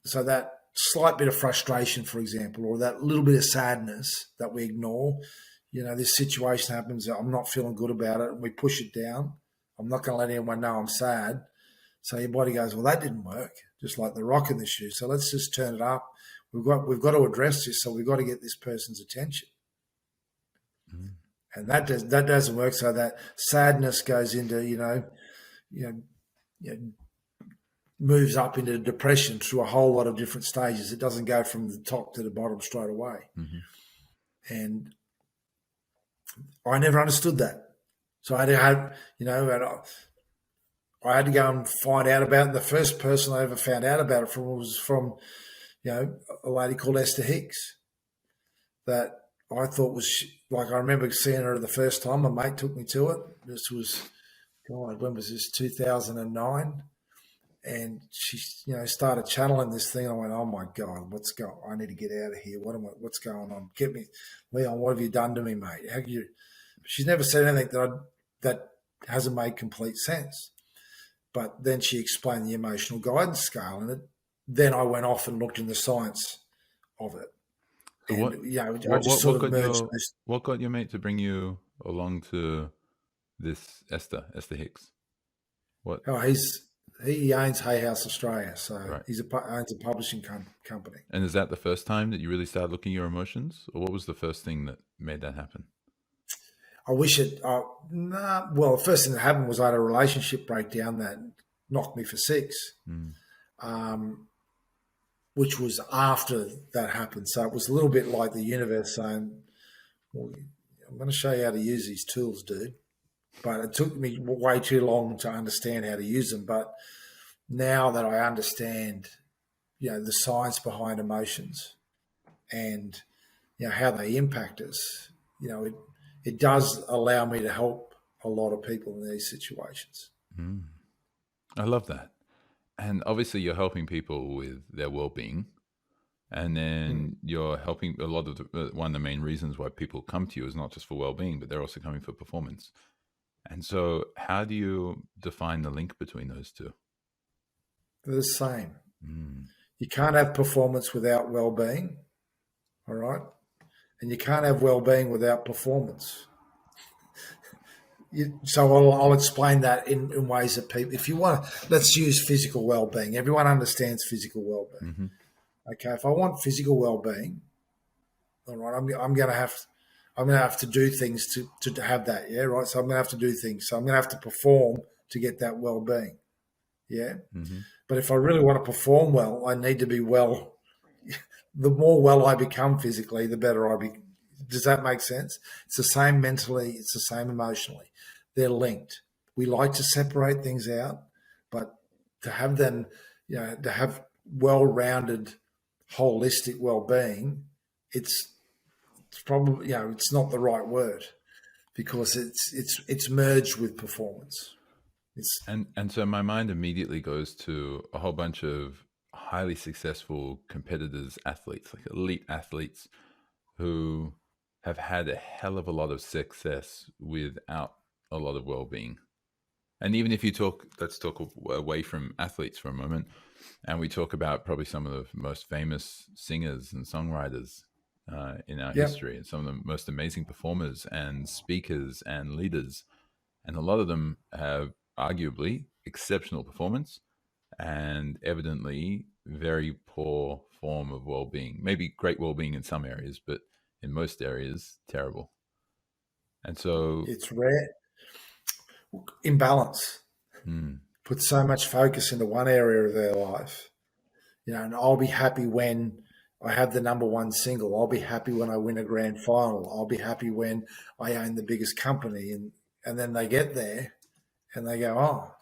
[SPEAKER 1] So that slight bit of frustration, for example, or that little bit of sadness that we ignore, this situation happens, I'm not feeling good about it, and we push it down. I'm not going to let anyone know I'm sad. So your body goes, well, that didn't work, just like the rock in the shoe. So let's just turn it up. We've got to address this, so we've got to get this person's attention. Mm. And that doesn't work. So that sadness goes into, moves up into depression through a whole lot of different stages. It doesn't go from the top to the bottom straight away. Mm-hmm. And I never understood that. So I had to have, I had to go and find out about it. The first person I ever found out about it from was from, a lady called Esther Hicks that I thought was, I remember seeing her the first time. My mate took me to it. This was, God, when was this? 2009. And she, started channeling this thing. I went, oh my God, I need to get out of here. What's going on? Get me, Leon, what have you done to me, mate? She's never said anything that hasn't made complete sense. But then she explained the emotional guidance scale, and then I went off and looked in the science of it.
[SPEAKER 2] So
[SPEAKER 1] and, I just sort of merged this.
[SPEAKER 2] What got your mate to bring you along to this Esther Hicks? What?
[SPEAKER 1] Oh, he owns Hay House Australia, so
[SPEAKER 2] right.
[SPEAKER 1] He owns a publishing company.
[SPEAKER 2] And is that the first time that you really started looking at your emotions, or what was the first thing that made that happen?
[SPEAKER 1] I wish it. Well, the first thing that happened was I had a relationship breakdown that knocked me for 6, which was after that happened. So it was a little bit like the universe saying, well, I'm going to show you how to use these tools, dude. But it took me way too long to understand how to use them. But now that I understand, the science behind emotions and, how they impact us, it does allow me to help a lot of people in these situations.
[SPEAKER 2] Mm. I love that. And obviously you're helping people with their well-being. And then you're helping a lot of one of the main reasons why people come to you is not just for well-being, but they're also coming for performance. And so how do you define the link between those two?
[SPEAKER 1] They're the same. You can't have performance without well-being, all right? And you can't have well-being without performance. So I'll explain that in ways that people, if you want to, let's use physical well-being. Everyone understands physical well-being. Mm-hmm. Okay, if I want physical well-being, all right, I'm going to have to do things to have that, yeah, right? So I'm going to have to do things. So I'm going to have to perform to get that well-being, yeah? Mm-hmm. But if I really want to perform well, I need to be well. The more well I become physically, the better I be. Does that make sense? It's the same mentally. It's the same emotionally. They're linked. We like to separate things out, but to have them, to have well-rounded, holistic well-being, it's probably, it's not the right word because it's merged with performance.
[SPEAKER 2] And so my mind immediately goes to a whole bunch of highly successful competitors, athletes, like elite athletes who have had a hell of a lot of success without a lot of well-being. And even if you talk, let's talk away from athletes for a moment, and we talk about probably some of the most famous singers and songwriters in our
[SPEAKER 1] Yep,
[SPEAKER 2] history, and some of the most amazing performers and speakers and leaders. And a lot of them have arguably exceptional performance and evidently very poor form of well-being. Maybe great well-being in some areas, but in most areas, terrible. And so,
[SPEAKER 1] it's rare. Imbalance.
[SPEAKER 2] mm,
[SPEAKER 1] Put so much focus into one area of their life, and I'll be happy when I have the number one single. I'll be happy when I win a grand final. I'll be happy when I own the biggest company. And then they get there and they go, oh,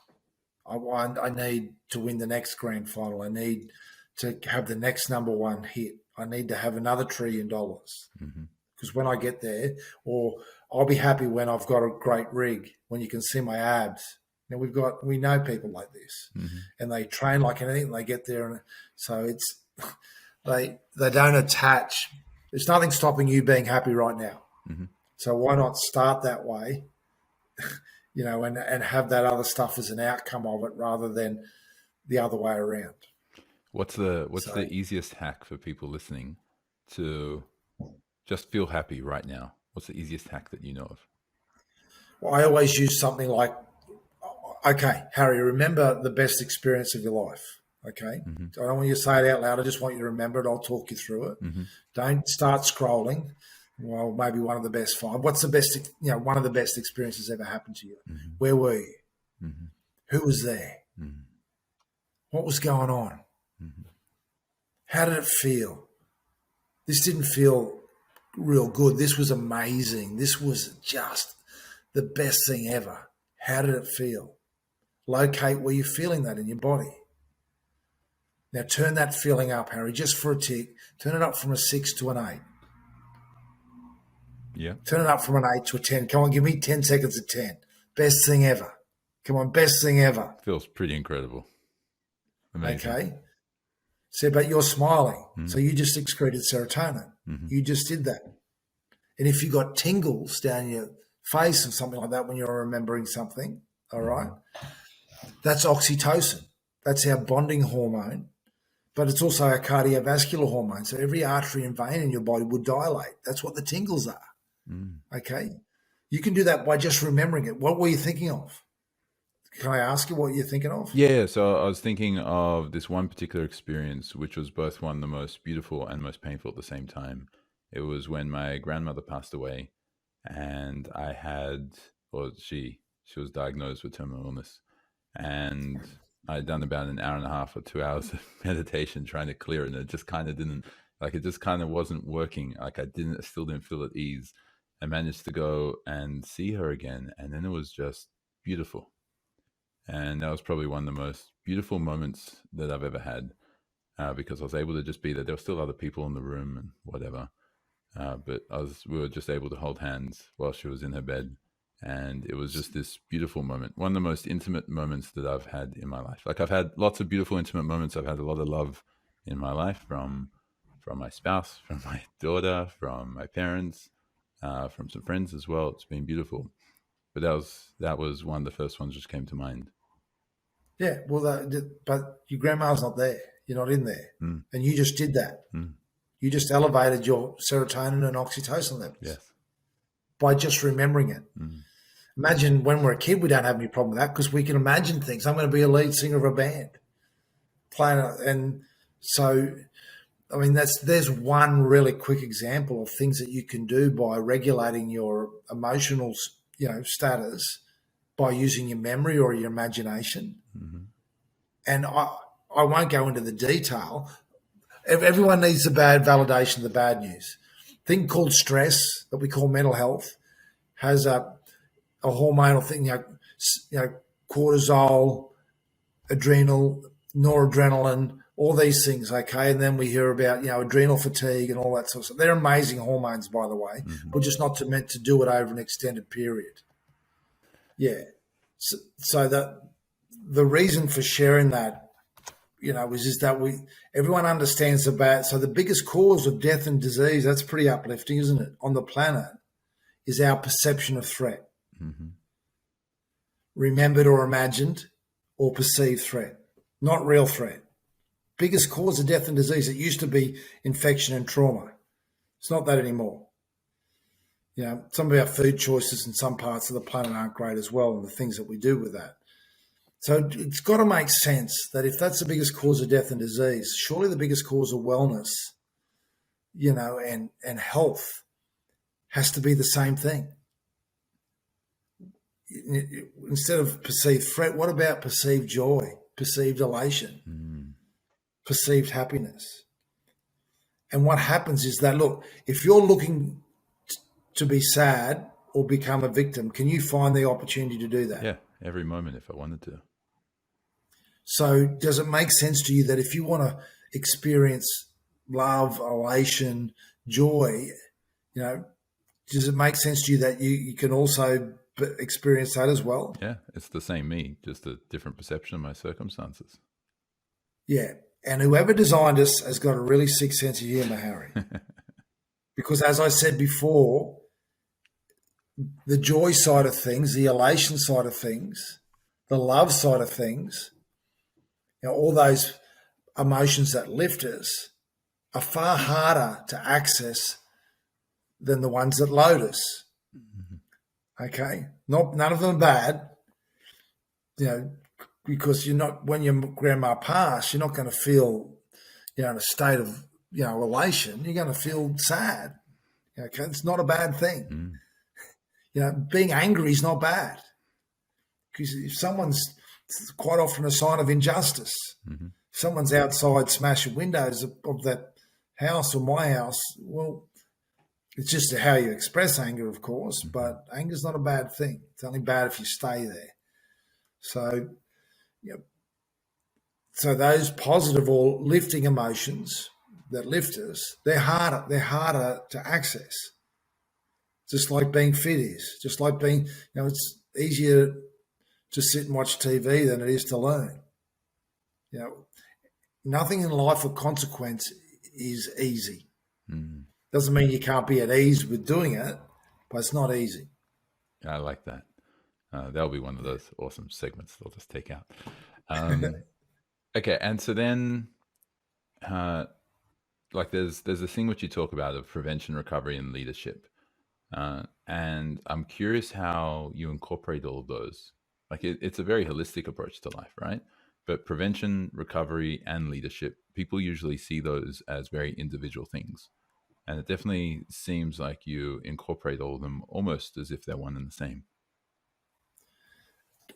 [SPEAKER 1] I need to win the next grand final. I need to have the next number one hit. I need to have another $1 trillion.
[SPEAKER 2] mm-hmm,
[SPEAKER 1] Because when I get there, or I'll be happy when I've got a great rig, when you can see my abs. Now we know people like this,
[SPEAKER 2] mm-hmm,
[SPEAKER 1] and they train like anything. And they get there, and so it's they don't attach. There's nothing stopping you being happy right now.
[SPEAKER 2] mm-hmm.
[SPEAKER 1] So why not start that way, and have that other stuff as an outcome of it rather than the other way around.
[SPEAKER 2] What's the easiest hack for people listening to just feel happy right now? What's the easiest hack that you know of?
[SPEAKER 1] Well, I always use something like, okay, Harry, remember the best experience of your life. Okay.
[SPEAKER 2] Mm-hmm.
[SPEAKER 1] So I don't want you to say it out loud. I just want you to remember it. I'll talk you through it.
[SPEAKER 2] Mm-hmm.
[SPEAKER 1] Don't start scrolling. Well, maybe one of the best 5. What's the best, one of the best experiences ever happened to you?
[SPEAKER 2] Mm-hmm.
[SPEAKER 1] Where were you?
[SPEAKER 2] Mm-hmm.
[SPEAKER 1] Who was there?
[SPEAKER 2] Mm-hmm.
[SPEAKER 1] What was going on?
[SPEAKER 2] Mm-hmm.
[SPEAKER 1] How did it feel? This didn't feel real good. This was amazing. This was just the best thing ever. How did it feel? Locate where you're feeling that in your body. Now turn that feeling up, Harry, just for a tick. Turn it up from a 6 to an 8.
[SPEAKER 2] Yeah.
[SPEAKER 1] Turn it up from an 8 to a 10. Come on, give me 10 seconds of 10. Best thing ever. Come on, best thing ever.
[SPEAKER 2] Feels pretty incredible. Amazing.
[SPEAKER 1] Okay. So, but you're smiling.
[SPEAKER 2] Mm-hmm.
[SPEAKER 1] So you just excreted serotonin.
[SPEAKER 2] Mm-hmm.
[SPEAKER 1] You just did that. And if you got tingles down your face or something like that when you're remembering something, all right, that's oxytocin. That's our bonding hormone, but it's also our cardiovascular hormone. So every artery and vein in your body would dilate. That's what the tingles are. Okay. You can do that by just remembering it. What were you thinking of? Can I ask you what you're thinking of?
[SPEAKER 2] Yeah, so I was thinking of this one particular experience, which was both one of the most beautiful and most painful at the same time. It was when my grandmother passed away, and I had, or she was diagnosed with terminal illness, and I'd done about an hour and a half or 2 hours of meditation trying to clear it, and it just kind of didn't, like, it just kind of wasn't working. Like, I still didn't feel at ease. I managed to go and see her again, and then it was just beautiful. And that was probably one of the most beautiful moments that I've ever had, because I was able to just be there. There were still other people in the room and whatever, but we were just able to hold hands while she was in her bed. And it was just this beautiful moment, one of the most intimate moments that I've had in my life. Like, I've had lots of beautiful, intimate moments. I've had a lot of love in my life from my spouse, from my daughter, from my parents, from some friends as well. It's been beautiful. But that was one of the first ones which came to mind.
[SPEAKER 1] Yeah, well, but your grandma's not there. You're not in there. And you just did that. You just elevated your serotonin and oxytocin levels.
[SPEAKER 2] Yes.
[SPEAKER 1] By just remembering it. Imagine when we're a kid, we don't have any problem with that because we can imagine things. I'm going to be a lead singer of a band. And so, I mean, there's one really quick example of things that you can do by regulating your emotional, status by using your memory or your imagination. And I won't go into the detail. Everyone needs the bad validation, the bad news. Thing called stress that we call mental health has a hormonal thing, cortisol, adrenal, noradrenaline, all these things, okay? And then we hear about, adrenal fatigue and all that sort of stuff. They're amazing hormones, by the way. We're just not meant to do it over an extended period. Yeah. So the reason for sharing that, is that everyone understands so the biggest cause of death and disease, that's pretty uplifting, isn't it, on the planet, is our perception of threat. remembered or imagined, or perceived threat, not real threat. Biggest cause of death and disease, it used to be infection and trauma. It's not that anymore. Some of our food choices in some parts of the planet aren't great as well, and the things that we do with that. So it's got to make sense that if that's the biggest cause of death and disease, surely the biggest cause of wellness, and health has to be the same thing. Instead of perceived threat, what about perceived joy, perceived elation, perceived happiness? And what happens is that, look, if you're looking to be sad or become a victim, can you find the opportunity to do that?
[SPEAKER 2] Yeah, every moment if I wanted to.
[SPEAKER 1] So does it make sense to you that if you want to experience love, elation, joy, does it make sense to you that you can also experience that as well?
[SPEAKER 2] Yeah, it's the same me, just a different perception of my circumstances.
[SPEAKER 1] Yeah. And whoever designed us has got a really sick sense of humor, Harry. Because as I said before, the joy side of things, the elation side of things, the love side of things, all those emotions that lift us are far harder to access than the ones that load us. Okay? None of them are bad, because when your grandma passed, you're not going to feel, in a state of, elation. You're going to feel sad. Okay? It's not a bad thing. Being angry is not bad, because if someone's, it's quite often a sign of injustice. If someone's outside smashing windows of that house or my house, well, it's just how you express anger, of course, but anger's not a bad thing. It's only bad if you stay there. So, so those positive or lifting emotions that lift us, they're harder to access. Just like being fit is, just like being, it's easier to sit and watch TV than it is to learn. Nothing in life of consequence is easy. Doesn't mean you can't be at ease with doing it, but it's not easy.
[SPEAKER 2] I like that. That'll be one of those awesome segments they'll just take out. Okay, and so then, there's a thing which you talk about of prevention, recovery, and leadership. And I'm curious how you incorporate all of those. It's a very holistic approach to life, right? But prevention, recovery, and leadership, people usually see those as very individual things. And it definitely seems like you incorporate all of them almost as if they're one and the same.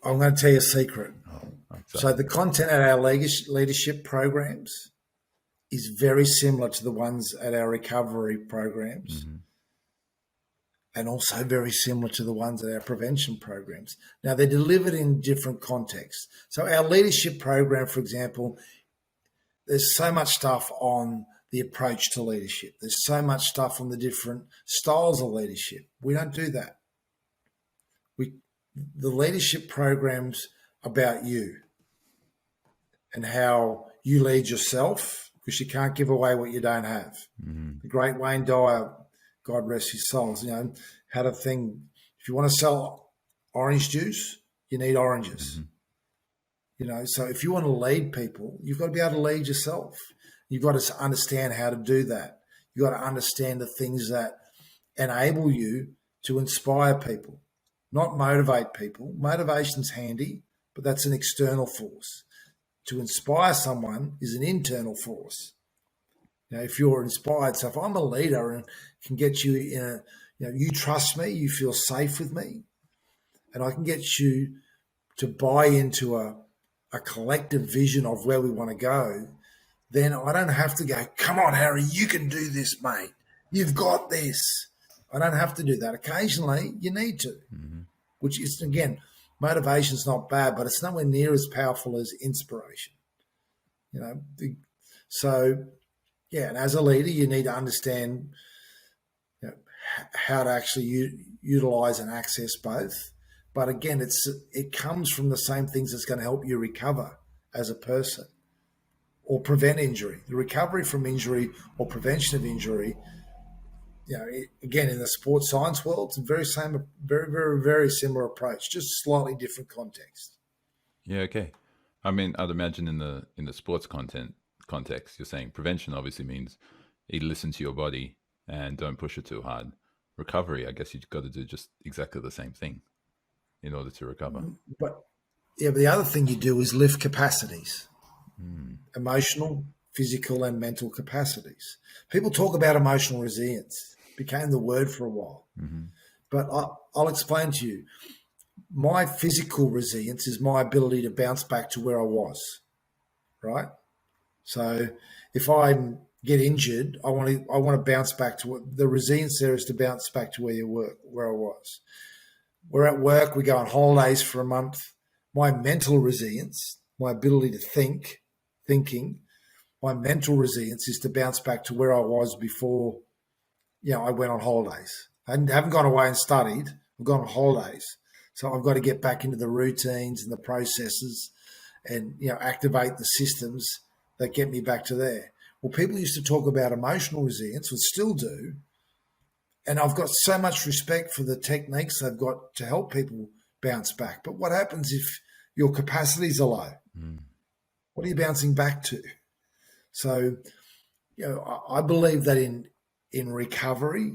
[SPEAKER 1] I'm going to tell you a secret.
[SPEAKER 2] Exactly.
[SPEAKER 1] So the content at our leadership programs is very similar to the ones at our recovery programs. And also very similar to the ones at our prevention programs. Now, they're delivered in different contexts. So our leadership program, for example, there's so much stuff on the approach to leadership. There's so much stuff on the different styles of leadership. We don't do that. The leadership program's about you and how you lead yourself, because you can't give away what you don't have. The great Wayne Dyer, God rest his soul, had a thing. If you want to sell orange juice, you need oranges. So if you want to lead people, you've got to be able to lead yourself. You've got to understand how to do that. You've got to understand the things that enable you to inspire people, not motivate people. Motivation's handy, but that's an external force. To inspire someone is an internal force. If you're inspired, so if I'm a leader and can get you in a, you trust me, you feel safe with me, and I can get you to buy into a collective vision of where we want to go, then I don't have to go, come on, Harry, you can do this, mate. You've got this. I don't have to do that. Occasionally, you need to, which is, again, motivation's not bad, but it's nowhere near as powerful as inspiration. So, yeah, and as a leader, you need to understand how to actually utilize and access both. But again, it comes from the same things that's going to help you recover as a person or prevent injury. The recovery from injury or prevention of injury, again, in the sports science world, it's very similar approach, just slightly different context.
[SPEAKER 2] Yeah, okay. I mean, I'd imagine in the sports context, you're saying prevention obviously means you listen to your body and don't push it too hard. Recovery, I guess you've got to do just exactly the same thing in order to recover.
[SPEAKER 1] But the other thing you do is lift capacities, emotional, physical, and mental capacities. People talk about emotional resilience, became the word for a while. But I'll explain to you. My physical resilience is my ability to bounce back to where I was, right? So if I get injured, I want to bounce back to what the resilience there is, to bounce back to where I was. We're at work, we go on holidays for a month. My mental resilience, my ability to thinking, my mental resilience is to bounce back to where I was before, I went on holidays. I haven't gone away and studied. I've gone on holidays. So I've got to get back into the routines and the processes and, activate the systems that get me back to there. Well, people used to talk about emotional resilience, which still do. And I've got so much respect for the techniques they've got to help people bounce back. But what happens if your capacities are low? What are you bouncing back to? So, I believe that in recovery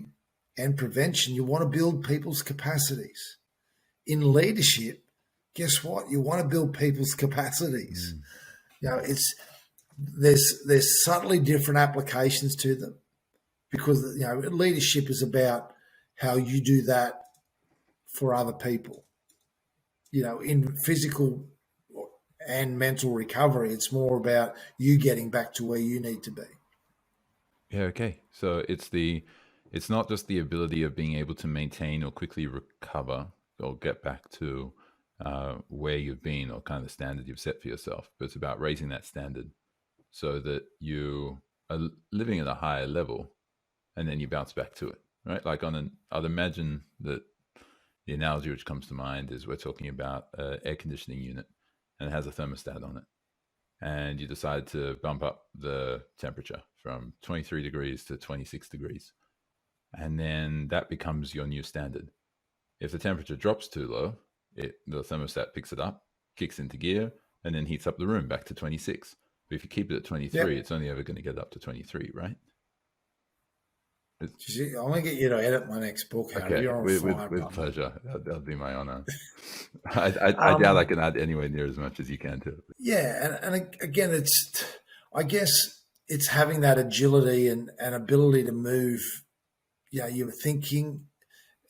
[SPEAKER 1] and prevention, you want to build people's capacities. In leadership, guess what? You want to build people's capacities. There's subtly different applications to them, because leadership is about how you do that for other people. In physical and mental recovery, it's more about you getting back to where you need to be.
[SPEAKER 2] Yeah, okay. So it's not just the ability of being able to maintain or quickly recover or get back to where you've been or kind of the standard you've set for yourself, but it's about raising that standard so that you are living at a higher level and then you bounce back to it, right? Like I'd imagine that the analogy which comes to mind is we're talking about an air conditioning unit and it has a thermostat on it. And you decide to bump up the temperature from 23 degrees to 26 degrees. And then that becomes your new standard. If the temperature drops too low, the thermostat picks it up, kicks into gear, and then heats up the room back to 26. But if you keep it at 23, It's only ever going to get up to 23, right?
[SPEAKER 1] I'm going to get you to edit my next book, Harry.
[SPEAKER 2] Okay,
[SPEAKER 1] You're on fire,
[SPEAKER 2] with pleasure. That'll be my honor. I doubt I can add anywhere near as much as you can to it.
[SPEAKER 1] Yeah, and again, I guess it's having that agility and ability to move. You're thinking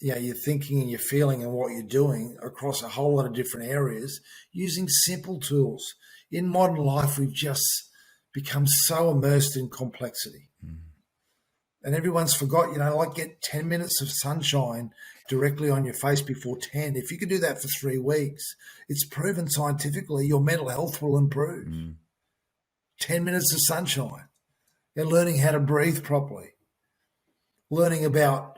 [SPEAKER 1] and you're feeling and what you're doing across a whole lot of different areas using simple tools. In modern life, we've just become so immersed in complexity. And everyone's forgot, get 10 minutes of sunshine directly on your face before 10. If you can do that for 3 weeks, it's proven scientifically your mental health will improve. 10 minutes of sunshine. You're learning how to breathe properly. Learning about,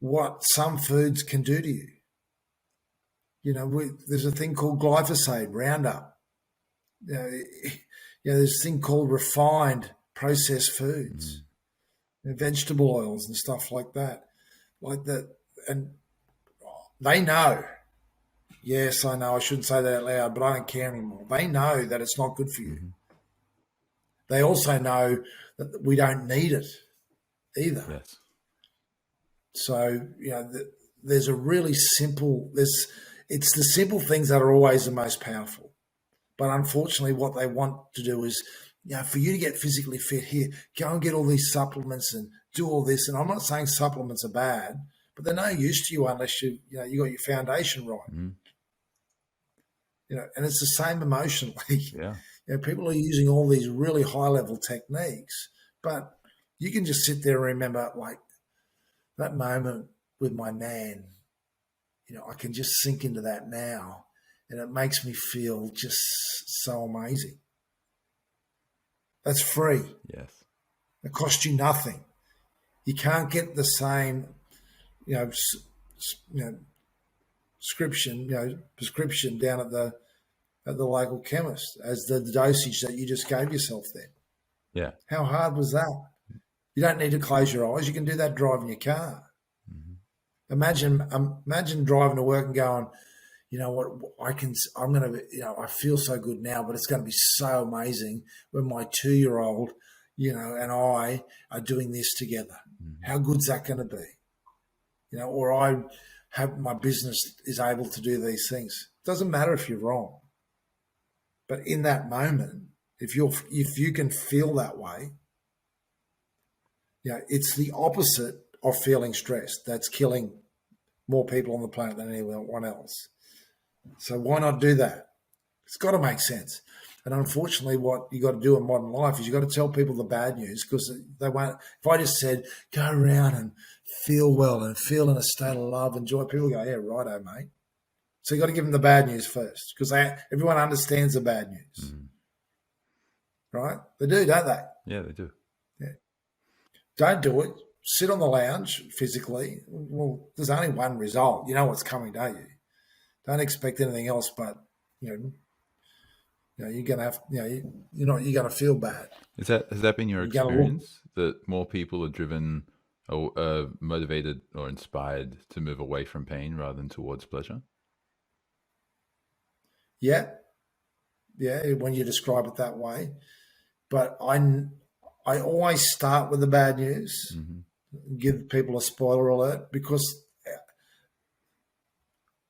[SPEAKER 1] what some foods can do to you. There's a thing called glyphosate, Roundup. There's a thing called refined processed foods. Vegetable oils and stuff like that, and they know. Yes, I know I shouldn't say that out loud, but I don't care anymore. They know that it's not good for you. They also know that we don't need it either.
[SPEAKER 2] Yes.
[SPEAKER 1] So there's a really simple. It's the simple things that are always the most powerful, but unfortunately, what they want to do is, for you to get physically fit here, go and get all these supplements and do all this. And I'm not saying supplements are bad, but they're no use to you unless you got your foundation right. And it's the same emotionally.
[SPEAKER 2] Yeah.
[SPEAKER 1] People are using all these really high level techniques, but you can just sit there and remember, like, that moment with my man. I can just sink into that now, and it makes me feel just so amazing. That's free.
[SPEAKER 2] Yes.
[SPEAKER 1] It costs you nothing. You can't get the same, prescription down at the local chemist as the dosage that you just gave yourself then.
[SPEAKER 2] Yeah.
[SPEAKER 1] How hard was that? You don't need to close your eyes. You can do that driving your car. Imagine driving to work and going, you know what, I'm going to, I feel so good now, but it's going to be so amazing when my 2-year-old, and I are doing this together. How good's that going to be? Or I have my business is able to do these things. It doesn't matter if you're wrong. But in that moment, if you can feel that way, it's the opposite of feeling stressed. That's killing more people on the planet than anyone else. So why not do that? It's got to make sense. And unfortunately, what you got to do in modern life is you got to tell people the bad news, because they won't. If I just said, go around and feel well and feel in a state of love and joy, people go, yeah, righto, mate. So you got to give them the bad news first, because everyone understands the bad news. Right? They do, don't they?
[SPEAKER 2] Yeah, they do.
[SPEAKER 1] Yeah. Don't do it. Sit on the lounge physically. Well, there's only one result. You know what's coming, don't you? Don't expect anything else, but you're gonna have, you're gonna feel bad.
[SPEAKER 2] Has that been your experience, that more people are driven or motivated or inspired to move away from pain rather than towards pleasure?
[SPEAKER 1] Yeah, when you describe it that way. But I always start with the bad news, give people a spoiler alert, because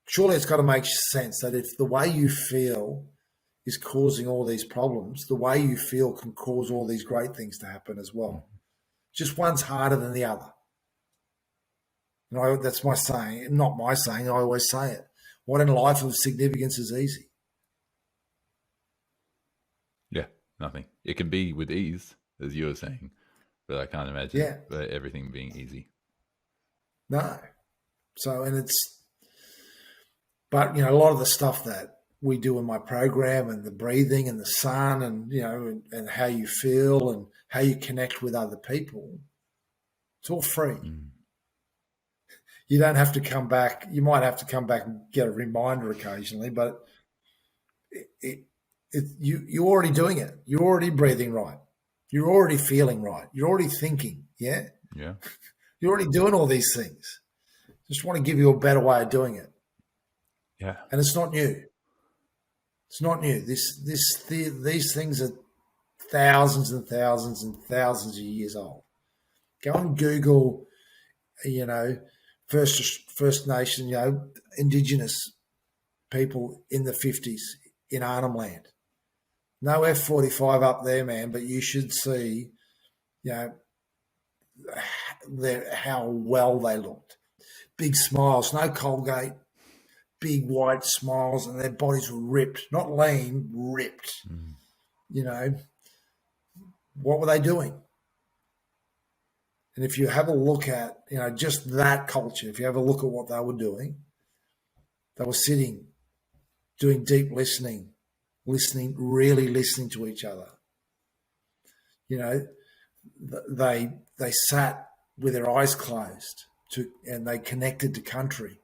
[SPEAKER 1] surely it's got to make sense that if the way you feel is causing all these problems, the way you feel can cause all these great things to happen as well. Just one's harder than the other. That's my saying, not my saying, I always say it. What in life of significance is easy?
[SPEAKER 2] Yeah, nothing. It can be with ease, as you were saying, but I can't imagine everything being easy.
[SPEAKER 1] No. So, but a lot of the stuff that we do in my program, and the breathing and the sun, and and how you feel and how you connect with other people, it's all free. You don't have to come back. You might have to come back and get a reminder occasionally, but you're already doing it. You're already breathing right. You're already feeling right. You're already thinking. Yeah. You're already doing all these things. Just want to give you a better way of doing it.
[SPEAKER 2] Yeah.
[SPEAKER 1] And it's not new. It's not new. These things are thousands and thousands and thousands of years old. Go and Google, First Nation, Indigenous people in the 50s in Arnhem Land. No F-45 up there, man, but you should see, how well they looked. Big smiles, no Colgate, big white smiles, and their bodies were ripped, not lean, ripped. What were they doing? And if you have a look at, just that culture, if you have a look at what they were doing, they were sitting, doing deep listening, really listening to each other. They sat with their eyes closed and they connected to country.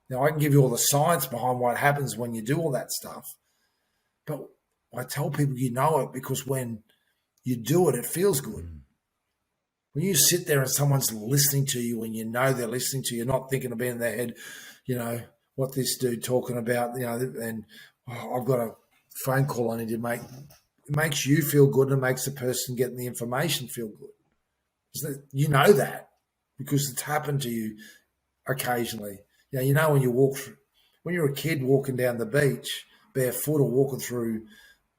[SPEAKER 1] Now, I can give you all the science behind what happens when you do all that stuff, but I tell people you know it because when you do it, it feels good. When you sit there and someone's listening to you and they're listening to you, not thinking about in their head, what this dude talking about, and I've got a phone call I need to make. It makes you feel good and it makes the person getting the information feel good. You know that because it's happened to you occasionally. When when you're a kid walking down the beach barefoot or walking through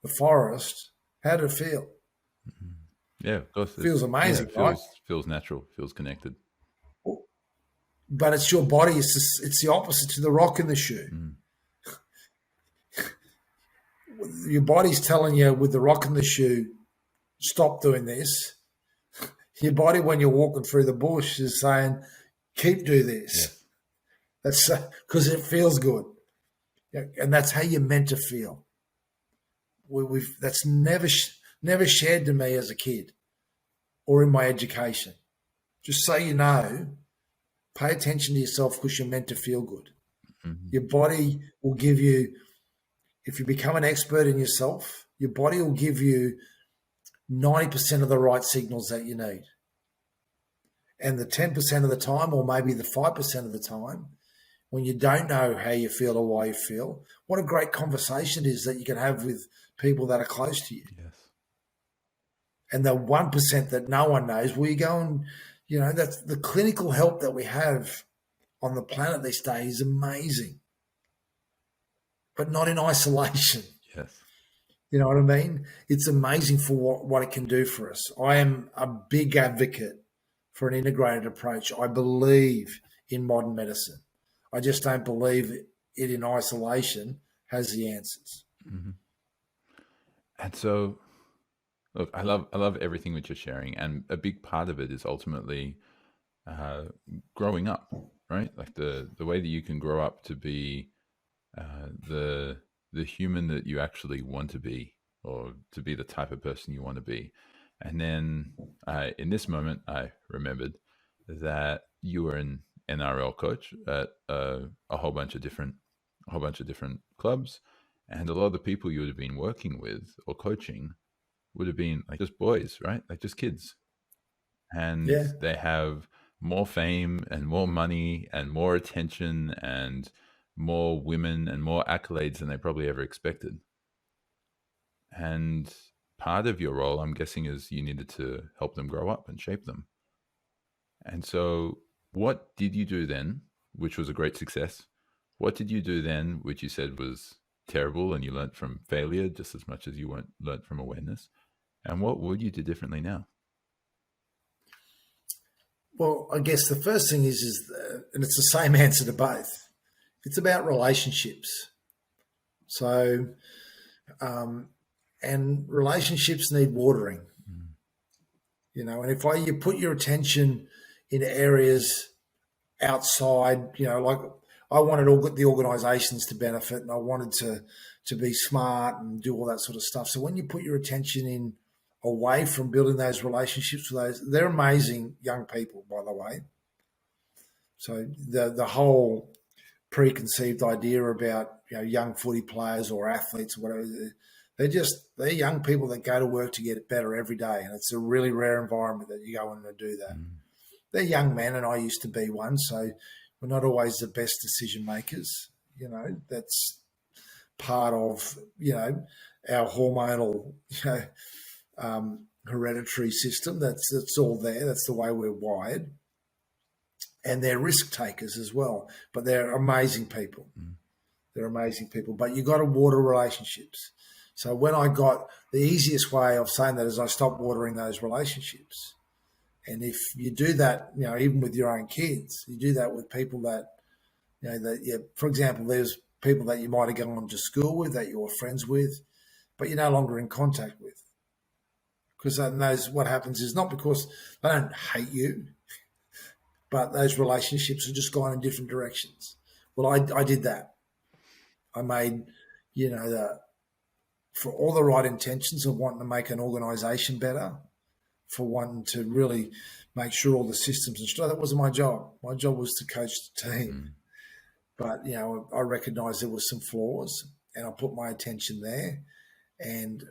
[SPEAKER 1] the forest, how did it feel?
[SPEAKER 2] Yeah, of course.
[SPEAKER 1] It feels amazing, right?
[SPEAKER 2] Feels natural, feels connected.
[SPEAKER 1] But it's your body. It's the opposite to the rock in the shoe. Your body's telling you with the rock in the shoe, stop doing this. Your body, when you're walking through the bush, is saying, keep doing this. Yeah. That's because it feels good. And that's how you're meant to feel. That's never shared to me as a kid or in my education. Just so you know, pay attention to yourself because you're meant to feel good. Your body will give you, if you become an expert in yourself, your body will give you 90% of the right signals that you need. And the 10% of the time, or maybe the 5% of the time, when you don't know how you feel or why you feel, what a great conversation it is that you can have with people that are close to you.
[SPEAKER 2] Yes.
[SPEAKER 1] And the 1% that no one knows, well, you go and, that's the clinical help that we have on the planet these days is amazing, but not in isolation.
[SPEAKER 2] Yes.
[SPEAKER 1] You know what I mean? It's amazing for what it can do for us. I am a big advocate for an integrated approach. I believe in modern medicine. I just don't believe it in isolation has the answers.
[SPEAKER 2] Mm-hmm. And so, look, I love everything that you're sharing, and a big part of it is ultimately growing up, right? Like the way that you can grow up to be the human that you actually want to be, or to be the type of person you want to be. And then in this moment, I remembered that you were an NRL coach at a whole bunch of different clubs, and a lot of the people you would have been working with or coaching would have been like just boys, right? Like just kids, and
[SPEAKER 1] Yeah.
[SPEAKER 2] they have more fame and more money and more attention and more women and more accolades than they probably ever expected. And part of your role, I'm guessing, is you needed to help them grow up and shape them. And so, what did you do then, which was a great success? What did you do then, which you said was terrible and you learned from failure just as much as you learned from awareness? And what would you do differently now?
[SPEAKER 1] Well, I guess the first thing is and it's the same answer to both. It's about relationships. So, and relationships need watering, and if you put your attention in areas outside, like I wanted all the organisations to benefit, and I wanted to be smart and do all that sort of stuff. So when you put your attention in away from building those relationships with they're amazing young people, by the way. So the whole preconceived idea about young footy players or athletes or whatever, they're young people that go to work to get better every day, and it's a really rare environment that you go in and do that. They're young men, and I used to be one, so we're not always the best decision makers. That's part of our hormonal hereditary system. That's all there. That's the way we're wired. And they're risk takers as well, but they're amazing people. They're amazing people, but you got to water relationships. So when I got the easiest way of saying that is I stopped watering those relationships. And if you do that, even with your own kids, you do that with people that, for example, there's people that you might have gone to school with, that you're friends with, but you're no longer in contact with. Because what happens is not because they don't hate you, but those relationships have just gone in different directions. Well, I did that. I made, for all the right intentions of wanting to make an organisation better, for wanting to really make sure all the systems and stuff. That wasn't my job. My job was to coach the team. But, I recognised there was some flaws, and I put my attention there. And,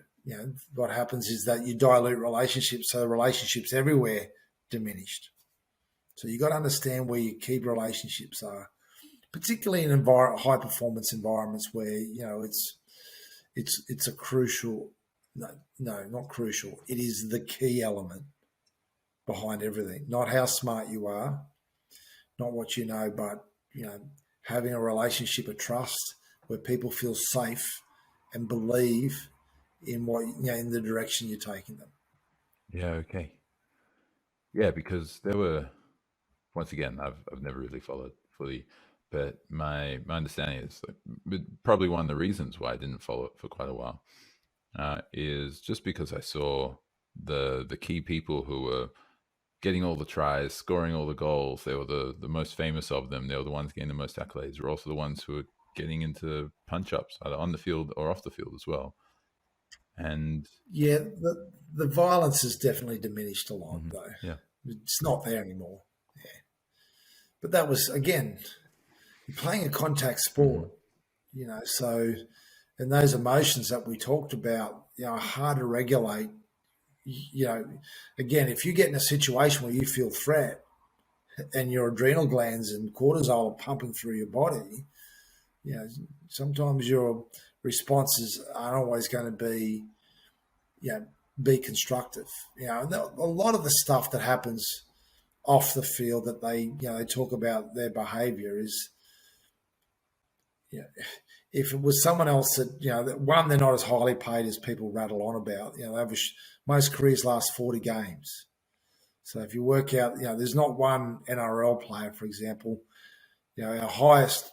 [SPEAKER 1] what happens is that you dilute relationships, so the relationships everywhere diminished. So you got to understand where your key relationships are, particularly in high performance environments where it's a crucial. No, not crucial. It is the key element behind everything. Not how smart you are, not what you know, but having a relationship of trust where people feel safe and believe in what in the direction you're taking them.
[SPEAKER 2] Yeah. Okay. Yeah, because there were, once again, I've never really followed fully, but my understanding is probably one of the reasons why I didn't follow it for quite a while is just because I saw the key people who were getting all the tries, scoring all the goals. They were the most famous of them. They were the ones getting the most accolades. Were also the ones who were getting into punch ups, either on the field or off the field as well. And
[SPEAKER 1] yeah, the violence has definitely diminished a lot, though.
[SPEAKER 2] Yeah,
[SPEAKER 1] it's not there anymore. Yeah, but that was again, you're playing a contact sport, so. And those emotions that we talked about, are hard to regulate. Again, if you get in a situation where you feel threat, and your adrenal glands and cortisol are pumping through your body, sometimes your responses aren't always going to be constructive. A lot of the stuff that happens off the field that they talk about their behaviour is, if it was someone else that, one, they're not as highly paid as people rattle on about. Most careers last 40 games. So if you work out, there's not one NRL player, for example, our highest,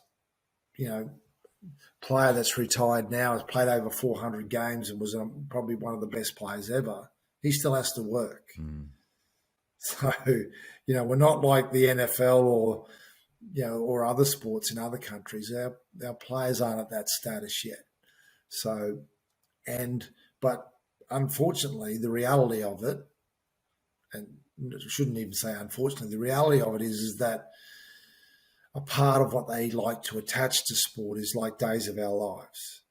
[SPEAKER 1] player that's retired now has played over 400 games and was probably one of the best players ever. He still has to work. So, we're not like the NFL or other sports in other countries. Our players aren't at that status yet. So, but unfortunately, the reality of it, and I shouldn't even say unfortunately, the reality of it is that a part of what they like to attach to sport is like days of our lives.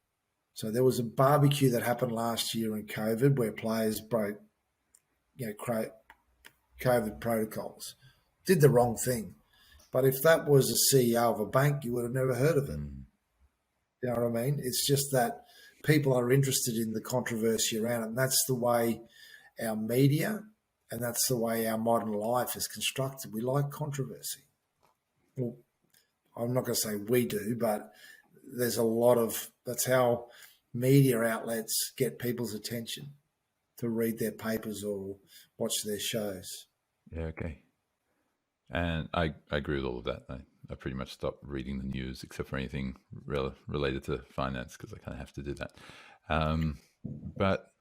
[SPEAKER 1] So there was a barbecue that happened last year in COVID where players broke, COVID protocols, did the wrong thing. But if that was a CEO of a bank, you would have never heard of it. You know what I mean? It's just that people are interested in the controversy around it. And that's the way our media and that's the way our modern life is constructed. We like controversy. Well, I'm not going to say we do, but there's a lot of, that's how media outlets get people's attention to read their papers or watch their shows.
[SPEAKER 2] Yeah, okay. And I agree with all of that. I pretty much stopped reading the news except for anything related to finance because I kind of have to do that. But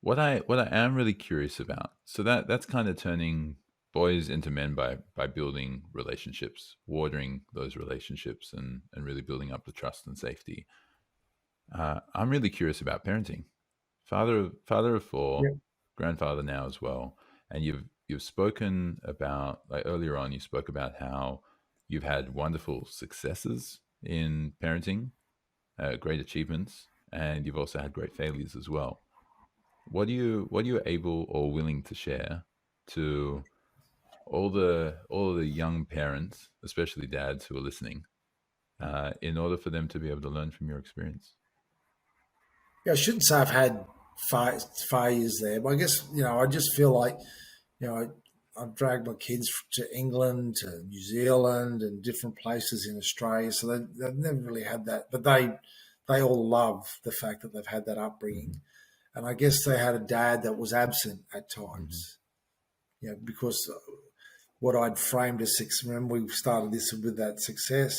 [SPEAKER 2] what I am really curious about, so that's kind of turning boys into men by building relationships, watering those relationships, and really building up the trust and safety. I'm really curious about parenting. Father of four,
[SPEAKER 1] Yeah.
[SPEAKER 2] grandfather now as well, and you've spoken about, like earlier on, you spoke about how you've had wonderful successes in parenting, great achievements, and you've also had great failures as well. What are you able or willing to share to all the young parents, especially dads who are listening, in order for them to be able to learn from your experience?
[SPEAKER 1] Yeah, I shouldn't say I've had failures there, but I guess, I just feel like, I've dragged my kids to England, to New Zealand, and different places in Australia. So they've never really had that, but they all love the fact that they've had that upbringing. And I guess they had a dad that was absent at times, because what I'd framed as success, remember we started this with that success,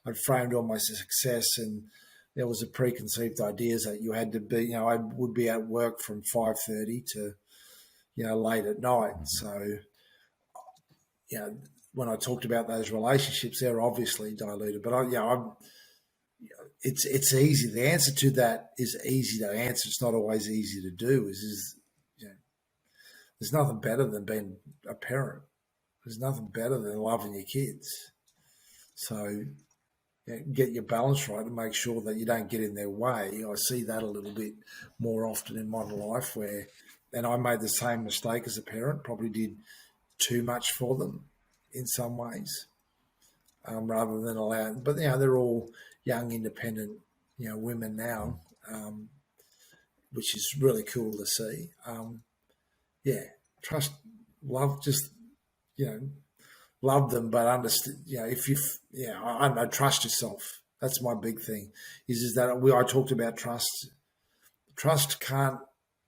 [SPEAKER 1] I'd framed all my success and there was a preconceived ideas that you had to be, I would be at work from 5:30 to, late at night. So, when I talked about those relationships, they're obviously diluted, but it's easy. The answer to that is easy to answer. It's not always easy to do. There's nothing better than being a parent. There's nothing better than loving your kids. So get your balance right and make sure that you don't get in their way. I see that a little bit more often in modern life and I made the same mistake as a parent, probably did too much for them in some ways, rather than allowing, but they're all young, independent, women now, which is really cool to see. Trust, love, just, love them, but understand, I don't know, trust yourself. That's my big thing is that I talked about trust.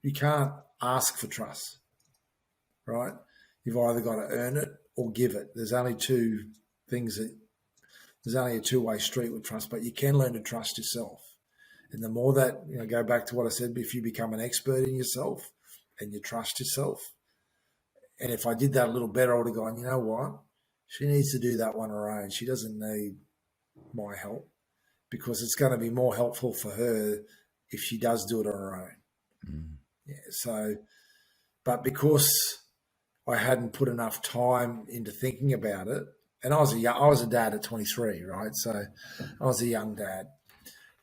[SPEAKER 1] You can't ask for trust, right? You've either got to earn it or give it. There's only a two-way street with trust, but you can learn to trust yourself. And the more that, go back to what I said, if you become an expert in yourself and you trust yourself, and if I did that a little better, I would have gone, you know what? She needs to do that one on her own. She doesn't need my help because it's going to be more helpful for her if she does do it on her own. Yeah. So, but because I hadn't put enough time into thinking about it, and I was a dad at 23, right? So I was a young dad,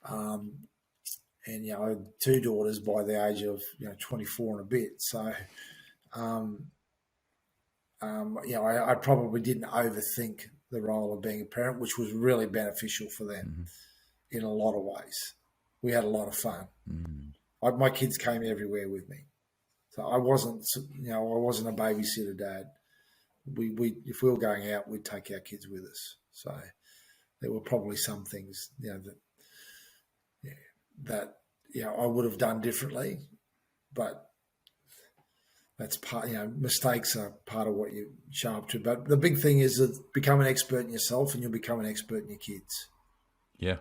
[SPEAKER 1] and I had two daughters by the age of 24 and a bit. So I probably didn't overthink the role of being a parent, which was really beneficial for them in a lot of ways. We had a lot of fun. My kids came everywhere with me, so I wasn't a babysitter dad. We if we were going out, we'd take our kids with us. So there were probably some things that I would have done differently, but that's part. Mistakes are part of what you show up to. But the big thing is that become an expert in yourself, and you'll become an expert in your kids.
[SPEAKER 2] Yeah.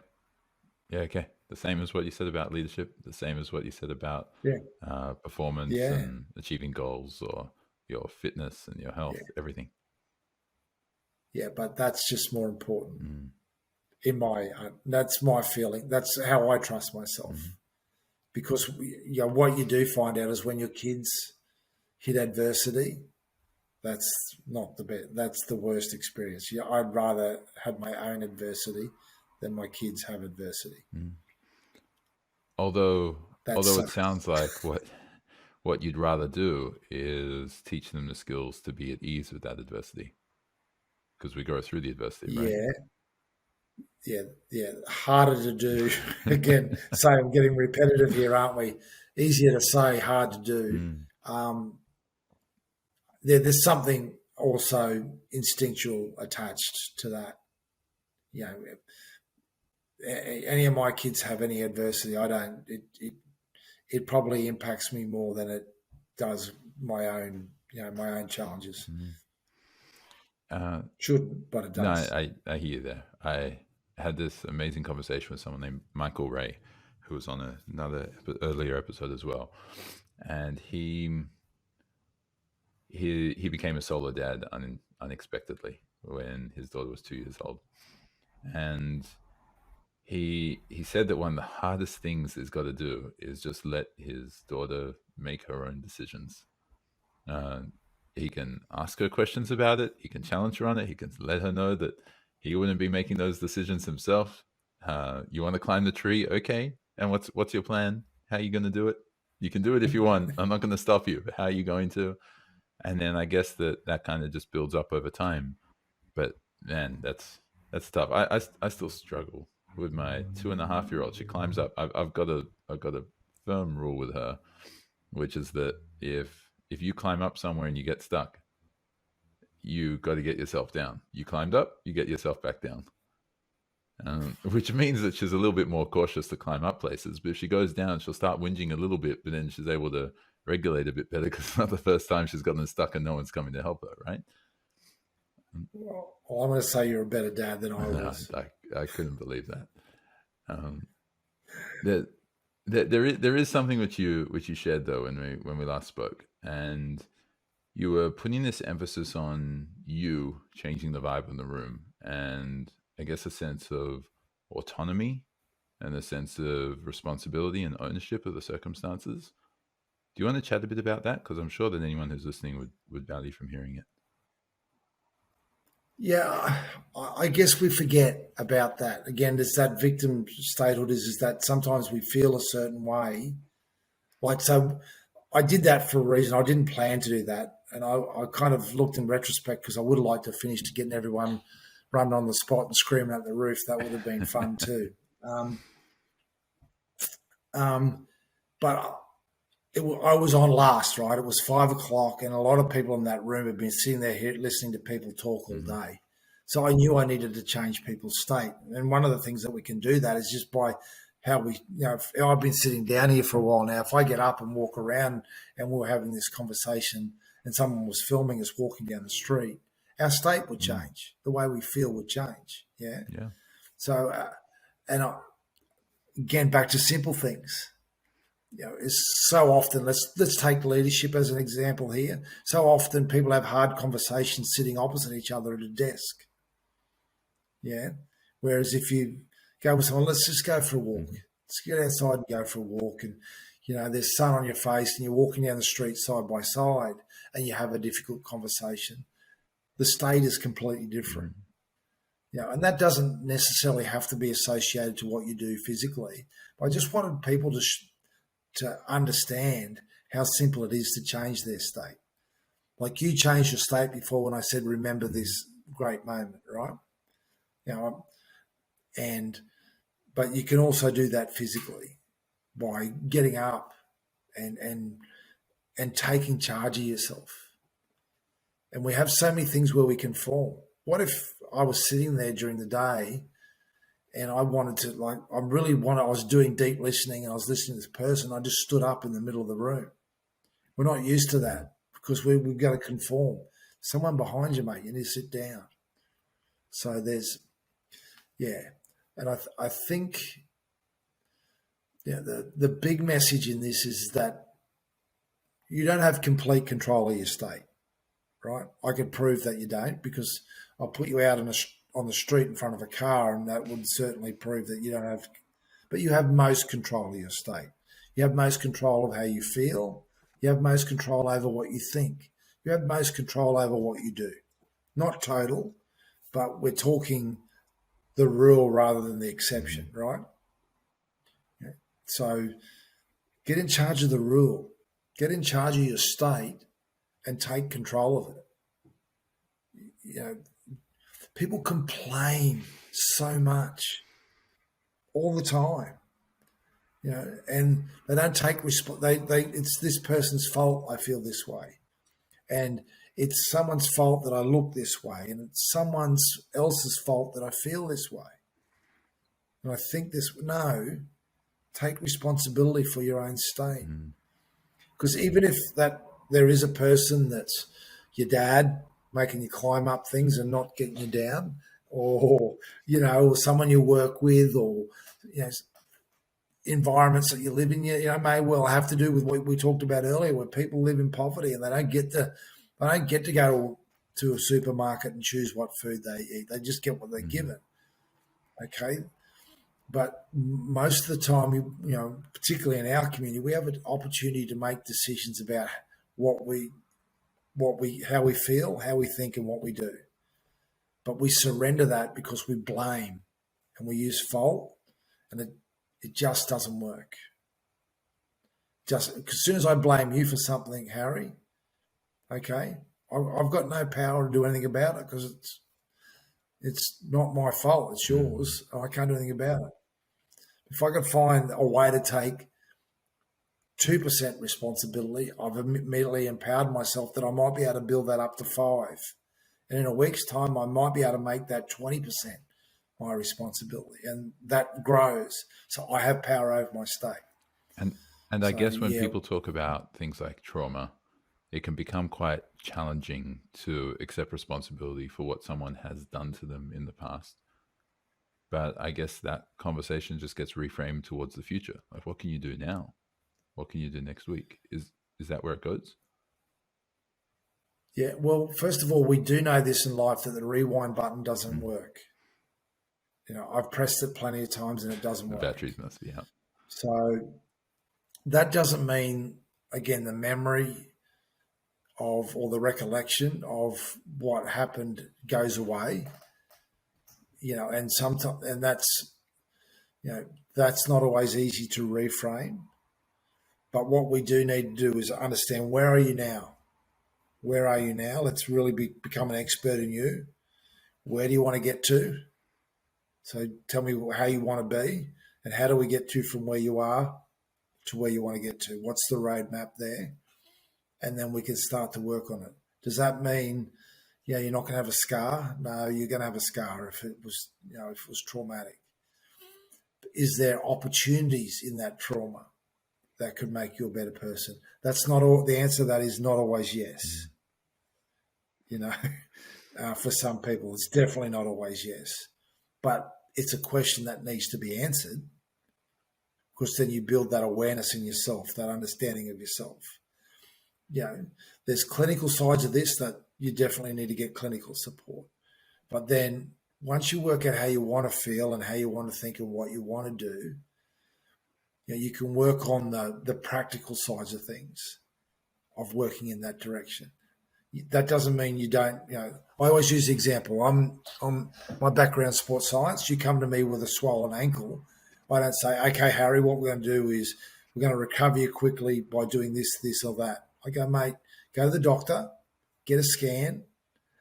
[SPEAKER 2] Okay. The same as what you said about leadership. The same as what you said about performance and achieving goals, or your fitness and your health, everything.
[SPEAKER 1] Yeah, but that's just more important. That's my feeling. That's how I trust myself. Because what you do find out is when your kids hit adversity, that's not the best. That's the worst experience. I'd rather have my own adversity than my kids have adversity.
[SPEAKER 2] Although it sounds like what you'd rather do is teach them the skills to be at ease with that adversity, because we go through the adversity, right?
[SPEAKER 1] Yeah. Harder to do. Again, say I'm getting repetitive here, aren't we? Easier to say, hard to do. There's something also instinctual attached to that. Any of my kids have any adversity, I don't. It probably impacts me more than it does my own challenges. Shouldn't, but it does.
[SPEAKER 2] No, I hear you there. I had this amazing conversation with someone named Michael Ray, who was on another earlier episode as well, and he became a solo dad unexpectedly when his daughter was 2 years old, and he said that one of the hardest things he's got to do is just let his daughter make her own decisions. He can ask her questions about it. He can challenge her on it. He can let her know that he wouldn't be making those decisions himself. You want to climb the tree? Okay. And what's your plan? How are you going to do it? You can do it if you want. I'm not going to stop you. But how are you going to? And then I guess that kind of just builds up over time. But man, that's tough. I still struggle with my 2.5-year-old. She climbs up. I've got a firm rule with her, which is that if you climb up somewhere and you get stuck, you got to get yourself down. You climbed up, you get yourself back down. Which means that she's a little bit more cautious to climb up places. But if she goes down, she'll start whinging a little bit, but then she's able to regulate a bit better because it's not the first time she's gotten stuck and no one's coming to help her, right?
[SPEAKER 1] Well, I'm going to say you're a better dad than I was.
[SPEAKER 2] I couldn't believe that. There is something which you shared though when we last spoke, and you were putting this emphasis on you changing the vibe in the room, and I guess a sense of autonomy and a sense of responsibility and ownership of the circumstances. Do you want to chat a bit about that? Because I'm sure that anyone who's listening would value from hearing it.
[SPEAKER 1] Yeah, I guess we forget about that. Again, there's that victim statehood is that sometimes we feel a certain way. Like, so I did that for a reason. I didn't plan to do that. And I kind of looked in retrospect because I would have liked to finish to getting everyone running on the spot and screaming at the roof. That would have been fun too. But I was on last, right? It was 5 o'clock, and a lot of people in that room had been sitting there listening to people talk all day. So I knew I needed to change people's state. And one of the things that we can do that is just by how we, I've been sitting down here for a while now. If I get up and walk around and we're having this conversation and someone was filming us walking down the street, our state would change. The way we feel would change. Yeah.
[SPEAKER 2] Yeah.
[SPEAKER 1] So, again, back to simple things. Is so often, let's take leadership as an example here. So often people have hard conversations sitting opposite each other at a desk. Yeah. Whereas if you go with someone, let's just go for a walk. Let's get outside and go for a walk. And, there's sun on your face and you're walking down the street side by side and you have a difficult conversation. The state is completely different. And that doesn't necessarily have to be associated to what you do physically. I just wanted people to understand how simple it is to change their state. Like you changed your state before when I said, remember this great moment, right? You know, but you can also do that physically by getting up and taking charge of yourself. And we have so many things where we conform. What if I was sitting there during the day and I wanted to, I was doing deep listening and I was listening to this person. I just stood up in the middle of the room. We're not used to that because we've got to conform. Someone behind you, mate, you need to sit down. So and I think, the big message in this is that you don't have complete control of your state, right? I could prove that you don't because I'll put you out on the street in front of a car and that would certainly prove that you don't have, but you have most control of your state. You have most control of how you feel. You have most control over what you think. You have most control over what you do. Not total, but we're talking the rule rather than the exception, right? So get in charge of the rule. Get in charge of your state and take control of it. People complain so much all the time, and they don't take it's this person's fault I feel this way. And it's someone's fault that I look this way. And it's someone else's fault that I feel this way. And I think no, take responsibility for your own state. Because even if there is a person that's your dad making you climb up things and not getting you down, or someone you work with, or environments that you live in, may well have to do with what we talked about earlier, where people live in poverty and they don't get to go to a supermarket and choose what food they eat. They just get what they're given. Okay. But most of the time, particularly in our community, we have an opportunity to make decisions about how we feel, how we think, and what we do. But we surrender that because we blame and we use fault, and it just doesn't work. Just as soon as I blame you for something, Harry, okay, I've got no power to do anything about it because it's not my fault. It's yours. I can't do anything about it. If I could find a way to take 2% responsibility, I've immediately empowered myself that I might be able to build that up to 5%. And in a week's time, I might be able to make that 20% my responsibility. And that grows. So I have power over my state.
[SPEAKER 2] And I guess when people talk about things like trauma, it can become quite challenging to accept responsibility for what someone has done to them in the past. But I guess that conversation just gets reframed towards the future. Like, what can you do now? What can you do next week? Is that where it goes?
[SPEAKER 1] Yeah, well, first of all, we do know this in life, that the rewind button doesn't work. I've pressed it plenty of times and it doesn't work.
[SPEAKER 2] The batteries must be out.
[SPEAKER 1] So that doesn't mean, again, the memory or the recollection of what happened goes away. And sometimes, and that's not always easy to reframe. But what we do need to do is understand, where are you now? Where are you now? Let's really become an expert in you. Where do you want to get to? So tell me how you want to be, and how do we get to from where you are to where you want to get to? What's the roadmap there? And then we can start to work on it. Does that mean, you're not going to have a scar? No, you're going to have a scar if it was traumatic. Is there opportunities in that trauma that could make you a better person? That's not all. The answer to that is not always yes. For some people, it's definitely not always yes. But it's a question that needs to be answered, because then you build that awareness in yourself, that understanding of yourself. There's clinical sides of this that you definitely need to get clinical support. But then once you work out how you want to feel and how you want to think and what you want to do, you can work on the practical sides of things, of working in that direction. That doesn't mean you don't, I always use the example. I'm my background sports science. You come to me with a swollen ankle. I don't say, okay, Harry, what we're going to do is we're going to recover you quickly by doing this, this or that. I go, mate, go to the doctor. get a scan.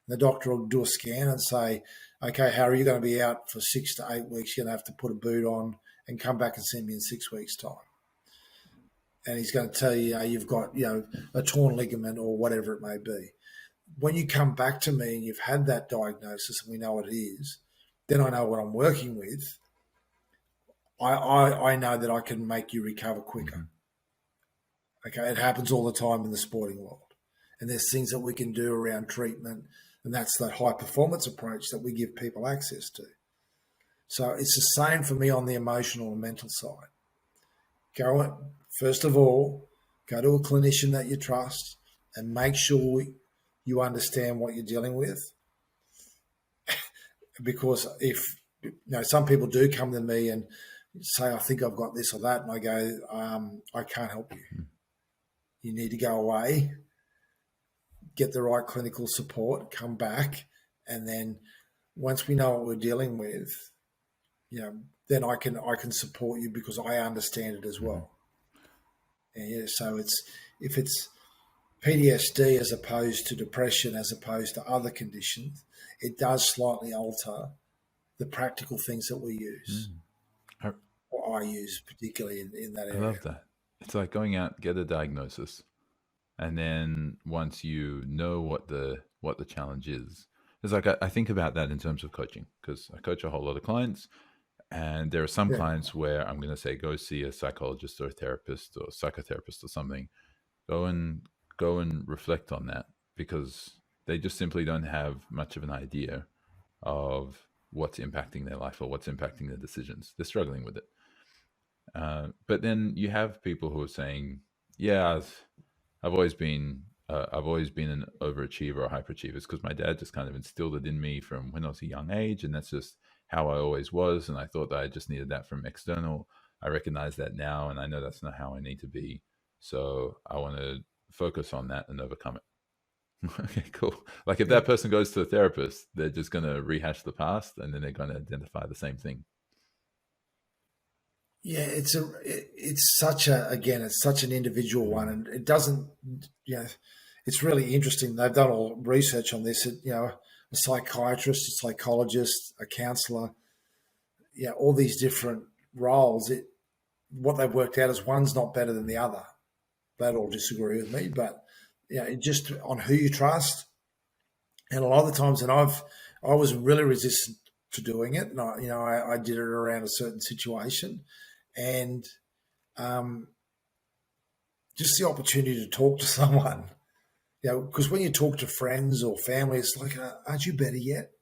[SPEAKER 1] The doctor will do a scan and say, okay, Harry, you're going to be out for 6 to 8 weeks. You're going to have to put a boot on and come back and see me in 6 weeks' time. And he's going to tell you, you've got, a torn ligament or whatever it may be. When you come back to me and you've had that diagnosis and we know what it is, then I know what I'm working with. I know that I can make you recover quicker. Okay, it happens all the time in the sporting world. And there's things that we can do around treatment, and that's that high performance approach that we give people access to. So it's the same for me on the emotional and mental side. First of all, go to a clinician that you trust and make sure you understand what you're dealing with. Because if some people do come to me and say, I think I've got this or that, and I go, I can't help you. You need to go away, get the right clinical support, come back, and then once we know what we're dealing with, then I can support you because I understand it as well. And so if it's PTSD as opposed to depression, as opposed to other conditions, it does slightly alter the practical things that we use, or I use particularly in that area.
[SPEAKER 2] I love that. It's like going out, get a diagnosis, and then once you know what the challenge is, it's like I think about that in terms of coaching, because I coach a whole lot of clients, and there are some clients where I'm going to say, go see a psychologist or a therapist or psychotherapist or something. Go and reflect on that, because they just simply don't have much of an idea of what's impacting their life or what's impacting their decisions. They're struggling with it. But then you have people who are saying, yeah, I've always been an overachiever or hyperachiever. It's because my dad just kind of instilled it in me from when I was a young age, and that's just how I always was. And I thought that I just needed that from external. I recognize that now, and I know that's not how I need to be. So I want to focus on that and overcome it. Okay, cool. Like if that person goes to a therapist, they're just going to rehash the past, and then they're going to identify the same thing.
[SPEAKER 1] Yeah, it's such an individual one, and it doesn't, it's really interesting. They've done all research on this. A psychiatrist, a psychologist, a counselor, all these different roles. What they've worked out is one's not better than the other. They'd all disagree with me, but just on who you trust. And a lot of the times, and I was really resistant to doing it, and I did it around a certain situation, and just the opportunity to talk to someone, because when you talk to friends or family, it's like, aren't you better yet?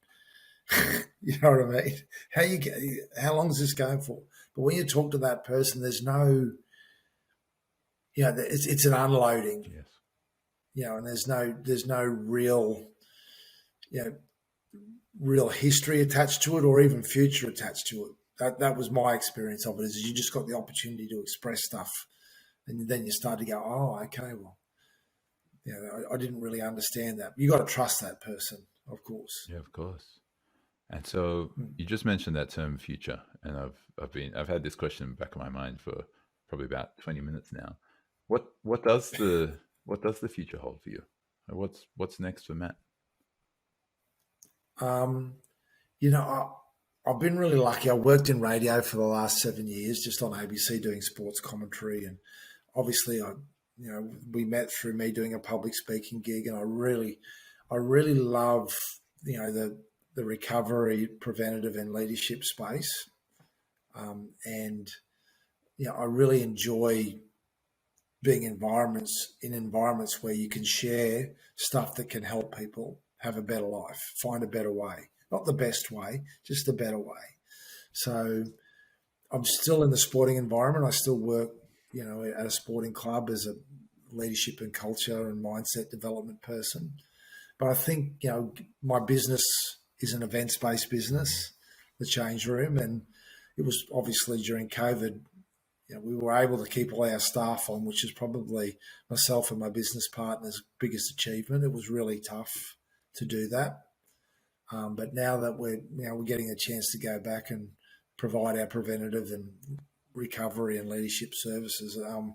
[SPEAKER 1] You know what I mean? How long is this going for? But when you talk to that person, there's no, it's an unloading.
[SPEAKER 2] Yes.
[SPEAKER 1] And there's no real, real history attached to it or even future attached to it. That was my experience of it, is you just got the opportunity to express stuff, and then you start to go, oh, okay, well, I didn't really understand that. You got to trust that person, of course.
[SPEAKER 2] Yeah, of course. And so you just mentioned that term future, and I've had this question in the back of my mind for probably about 20 minutes now. What does the future hold for you? What's next for Matt?
[SPEAKER 1] I've been really lucky. I worked in radio for the last 7 years, just on ABC doing sports commentary, and obviously we met through me doing a public speaking gig, and I really love the recovery, preventative, and leadership space, and I really enjoy being in environments where you can share stuff that can help people have a better life, find a better way, not the best way, just a better way. So I'm still in the sporting environment. I still work, at a sporting club as a leadership and culture and mindset development person. But I think, my business is an events-based business, the Change Room. And it was obviously during COVID, we were able to keep all our staff on, which is probably myself and my business partner's biggest achievement. It was really tough to do that. But now that we're getting a chance to go back and provide our preventative and recovery and leadership services, I'm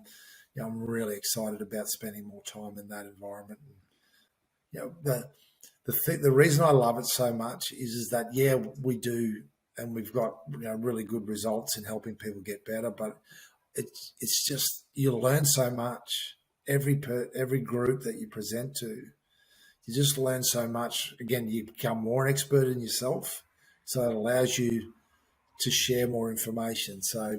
[SPEAKER 1] really excited about spending more time in that environment. The reason I love it so much is that we do, and we've got really good results in helping people get better, but it's just you learn so much every group that you present to. You just learn so much. Again, you become more an expert in yourself, so it allows you to share more information. So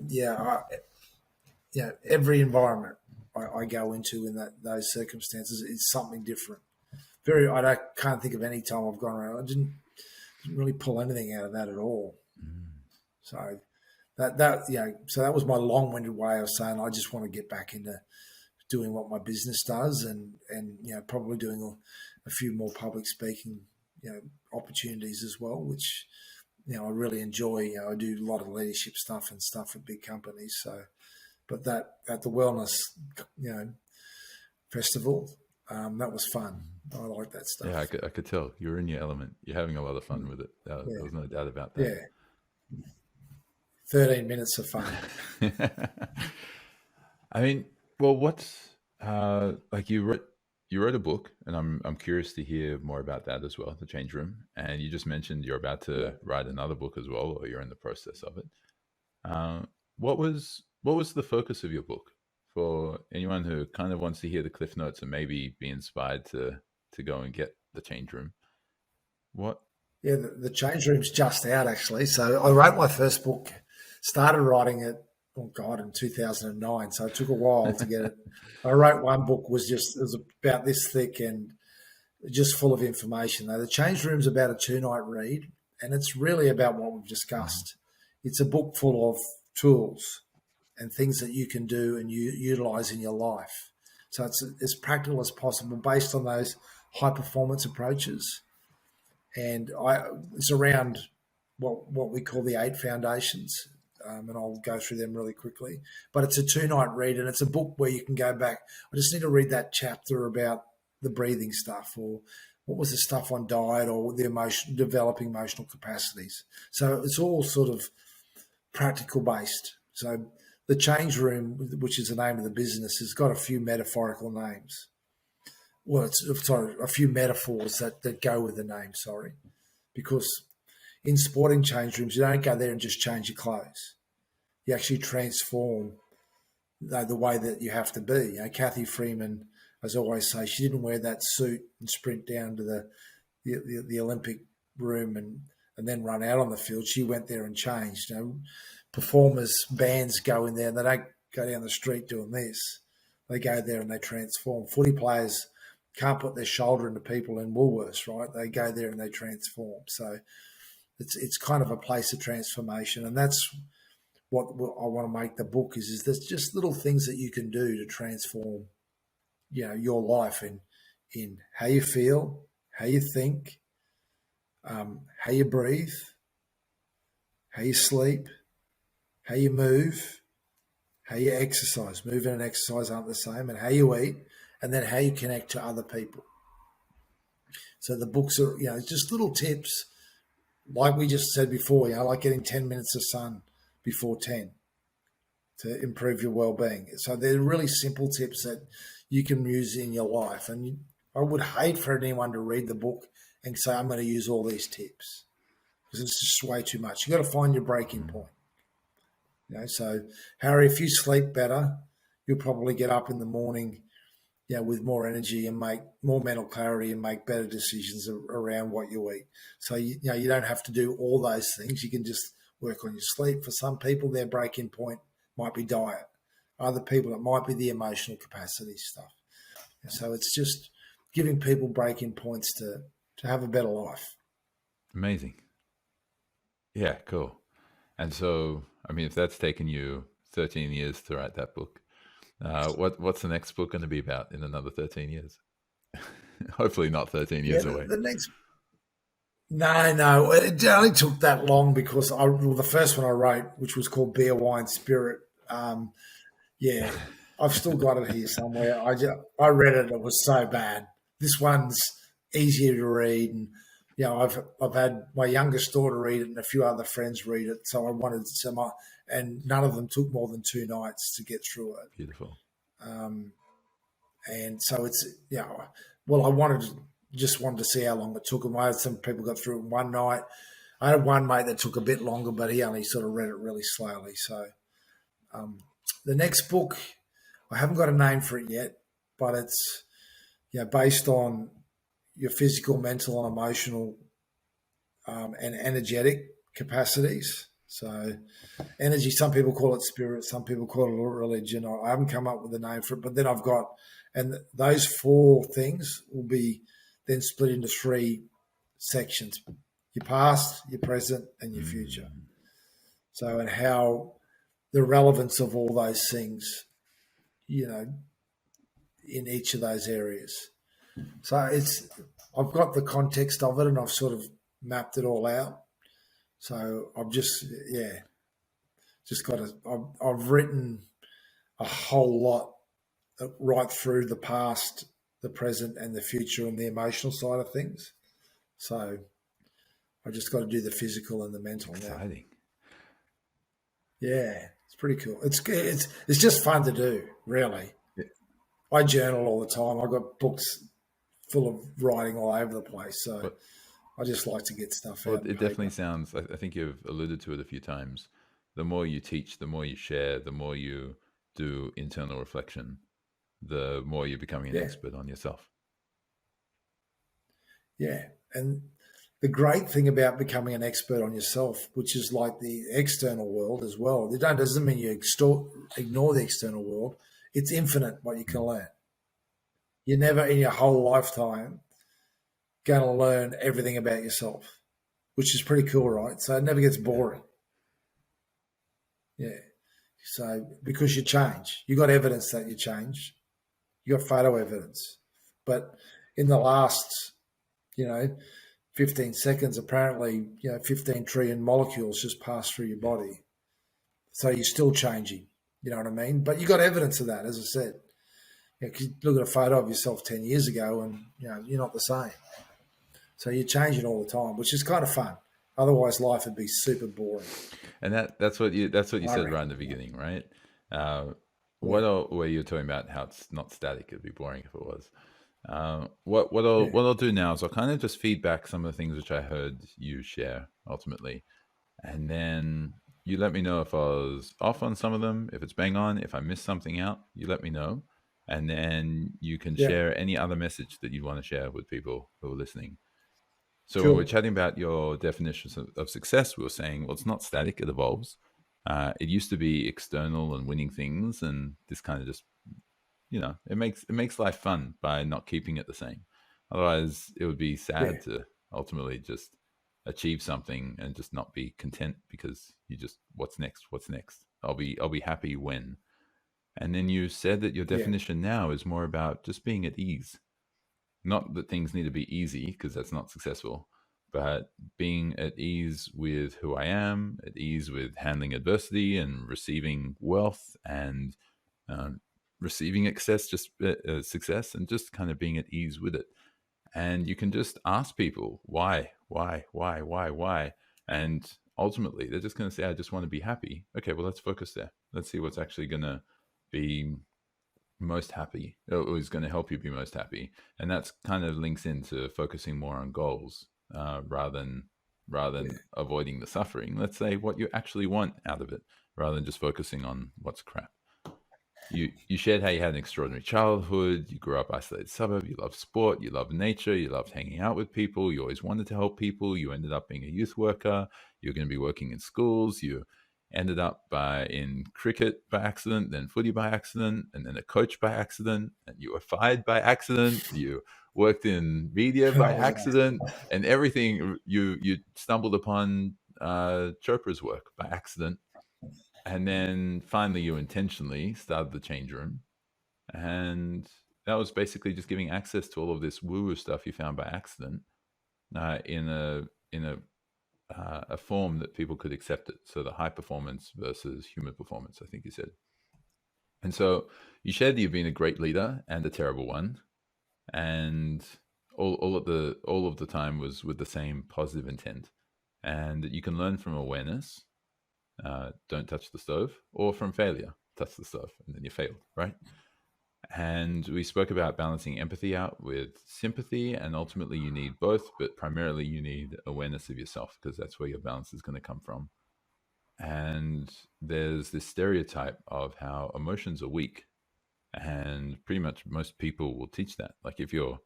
[SPEAKER 1] every environment I go into in those circumstances is something different. Can't think of any time I've gone around. I didn't really pull anything out of that at all. So so that was my long-winded way of saying I just want to get back into doing what my business does, and probably doing a few more public speaking opportunities as well, which I really enjoy. I do a lot of leadership stuff and stuff at big companies. So, but that at the wellness festival, that was fun. I like that stuff.
[SPEAKER 2] Yeah, I could tell you're in your element. You're having a lot of fun with it. There was no doubt about that.
[SPEAKER 1] Yeah. 13 minutes of fun.
[SPEAKER 2] I mean, well, what's like you wrote a book, and I'm curious to hear more about that as well, The Change Room. And you just mentioned you're about to write another book as well, or you're in the process of it. What was the focus of your book for anyone who kind of wants to hear the cliff notes and maybe be inspired to go and get The Change Room? What?
[SPEAKER 1] Yeah, the Change Room's just out actually. So I wrote my first book, started writing it, in 2009. So it took a while to get it. I wrote one book, it was about this thick and just full of information. Now, The Change Room's about a 2-night read, and it's really about what we've discussed. It's a book full of tools and things that you can do and you utilize in your life. So it's as practical as possible based on those high performance approaches. And it's around what we call the 8 foundations. And I'll go through them really quickly. But it's a 2-night read, and it's a book where you can go back. I just need to read that chapter about the breathing stuff, or what was the stuff on diet, or developing emotional capacities. So it's all sort of practical based. So the Change Room, which is the name of the business, has got a few metaphorical names. Well, a few metaphors that go with the name, because in sporting change rooms, you don't go there and just change your clothes. You actually transform the way that you have to be. Kathy Freeman, as I always say, she didn't wear that suit and sprint down to the Olympic room and then run out on the field. She went there and changed. Performers, bands go in there and they don't go down the street doing this. They go there and they transform. Footy players can't put their shoulder into people in Woolworths, right? They go there and they transform. So it's kind of a place of transformation, and that's what I want to make the book is there's just little things that you can do to transform, your life in how you feel, how you think, how you breathe, how you sleep, how you move, how you exercise. Moving and exercise aren't the same, and how you eat, and then how you connect to other people. So the books are, just little tips. Like we just said before, like getting 10 minutes of sun before 10 to improve your well-being. So they're really simple tips that you can use in your life. And I would hate for anyone to read the book and say, I'm going to use all these tips, because it's just way too much. You've got to find your breaking point. So Harry, if you sleep better, you'll probably get up in the morning with more energy and make more mental clarity and make better decisions around what you eat. So, you don't have to do all those things. You can just work on your sleep. For some people, their breaking point might be diet. Other people, it might be the emotional capacity stuff. So it's just giving people breaking points to have a better life.
[SPEAKER 2] Amazing. Yeah, cool. And so, if that's taken you 13 years to write that book, what's the next book going to be about in another 13 years? Hopefully not 13 years away.
[SPEAKER 1] No, it only took that long because the first one I wrote, which was called Beer, Wine, Spirit. I've still got it here somewhere. I read it. It was so bad. This one's easier to read, and I've had my youngest daughter read it and a few other friends read it. So I wanted some, and none of them took more than 2 nights to get through it.
[SPEAKER 2] Beautiful.
[SPEAKER 1] And so it's, I wanted just wanted to see how long it took them. I had some people got through it in one night. I had one mate that took a bit longer, but he only sort of read it really slowly. So the next book, I haven't got a name for it yet, but it's based on your physical, mental, and emotional and energetic capacities. So energy, some people call it spirit, some people call it religion. I haven't come up with a name for it, but then I've got, and those 4 things will be then split into 3 sections: your past, your present, and your future. So, and how the relevance of all those things, in each of those areas. So I've got the context of it, and I've sort of mapped it all out. So I've just got I've written a whole lot right through the past, the present, and the future, and the emotional side of things. So I just got to do the physical and the mental now.
[SPEAKER 2] Exciting.
[SPEAKER 1] Yeah, it's pretty cool. It's just fun to do, really.
[SPEAKER 2] Yeah.
[SPEAKER 1] I journal all the time. I've got books full of writing all over the place. So I just like to get stuff out.
[SPEAKER 2] It definitely sounds, I think you've alluded to it a few times. The more you teach, the more you share, the more you do internal reflection, the more you're becoming an expert on yourself.
[SPEAKER 1] Yeah. And the great thing about becoming an expert on yourself, which is like the external world as well, doesn't mean you ignore the external world. It's infinite what you can learn. You're never in your whole lifetime going to learn everything about yourself, which is pretty cool, right? So it never gets boring. Yeah. So because you change, you got evidence that you change. You got photo evidence. But in the last, 15 seconds, apparently, 15 trillion molecules just passed through your body. So you're still changing, you know what I mean? But you got evidence of that, as I said. You look at a photo of yourself 10 years ago and, you're not the same. So you're changing all the time, which is kind of fun. Otherwise, life would be super boring.
[SPEAKER 2] And that's what you said right in the beginning, right? Where you're talking about how it's not static, it'd be boring if it was. What I'll do now is I'll kind of just feed back some of the things which I heard you share ultimately, and then you let me know if I was off on some of them, if it's bang on, if I missed something out, you let me know, and then you can share any other message that you want to share with people who are listening. So when we're chatting about your definitions of success, we were saying, well, it's not static, it evolves. It used to be external and winning things, and this kind of just, it makes life fun by not keeping it the same. Otherwise, it would be sad to ultimately just achieve something and just not be content because you just, what's next? I'll be happy when. And then you said that your definition now is more about just being at ease. Not that things need to be easy, because that's not successful, but being at ease with who I am, at ease with handling adversity and receiving wealth and receiving success, and just kind of being at ease with it. And you can just ask people why, and ultimately they're just going to say, I just want to be happy. Okay, well, let's focus there. Let's see what's actually going to be most happy, or is going to help you be most happy. And that's kind of links into focusing more on goals rather than avoiding the suffering. Let's say what you actually want out of it, rather than just focusing on what's crap. You shared how you had an extraordinary childhood. You grew up isolated suburb. You love sport. You love nature. You loved hanging out with people. You always wanted to help people. You ended up being a youth worker. You're going to be working in schools. You ended up in cricket by accident, then footy by accident, and then a coach by accident, and you were fired by accident. You worked in media by accident, and everything you stumbled upon Chopra's work by accident. And then finally you intentionally started the change room, and that was basically just giving access to all of this woo-woo stuff you found by accident in a form that people could accept it. So the high performance versus human performance, I think you said. And so you shared that you've been a great leader and a terrible one, and all of the time was with the same positive intent, and that you can learn from awareness. Don't touch the stove, or from failure, touch the stove, and then you failed, right? And we spoke about balancing empathy out with sympathy, and ultimately you need both, but primarily you need awareness of yourself because that's where your balance is going to come from. And there's this stereotype of how emotions are weak, and pretty much most people will teach that. Like if you're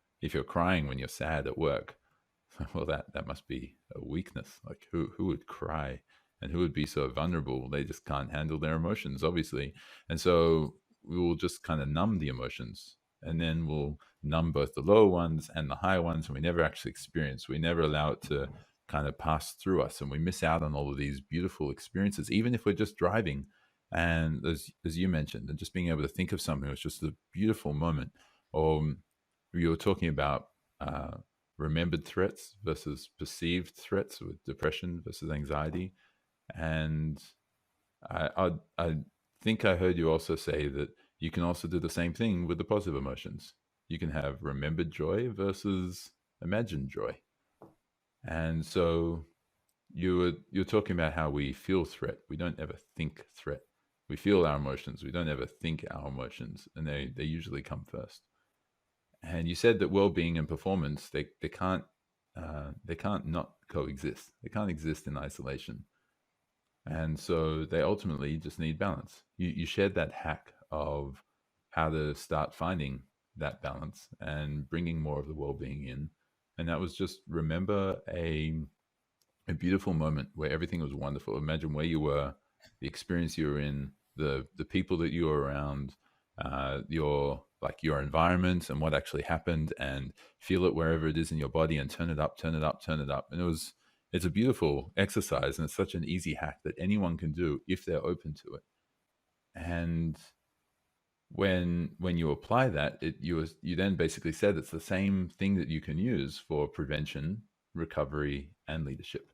[SPEAKER 2] crying when you're sad at work, well, that must be a weakness. Like who would cry and who would be so vulnerable? They just can't handle their emotions, obviously. And so we will just kind of numb the emotions, and then we'll numb both the lower ones and the higher ones, and we never actually experience. We never allow it to kind of pass through us, and we miss out on all of these beautiful experiences, even if we're just driving. And as you mentioned, and just being able to think of something was just a beautiful moment. Or you were talking about remembered threats versus perceived threats with depression versus anxiety. And I think I heard you also say that you can also do the same thing with the positive emotions. You can have remembered joy versus imagined joy. And so you're talking about how we feel threat. We don't ever think threat. We feel our emotions. We don't ever think our emotions, and they usually come first. And you said that well-being and performance they can't not coexist. They can't exist in isolation. And so they ultimately just need balance. You shared that hack of how to start finding that balance and bringing more of the well-being in. And that was just remember a beautiful moment where everything was wonderful. Imagine where you were, the experience you were in, the people that you were around, your environment and what actually happened, and feel it wherever it is in your body, and turn it up, turn it up, turn it up. And it's a beautiful exercise, and it's such an easy hack that anyone can do if they're open to it. And when you apply that, you then basically said it's the same thing that you can use for prevention, recovery, and leadership,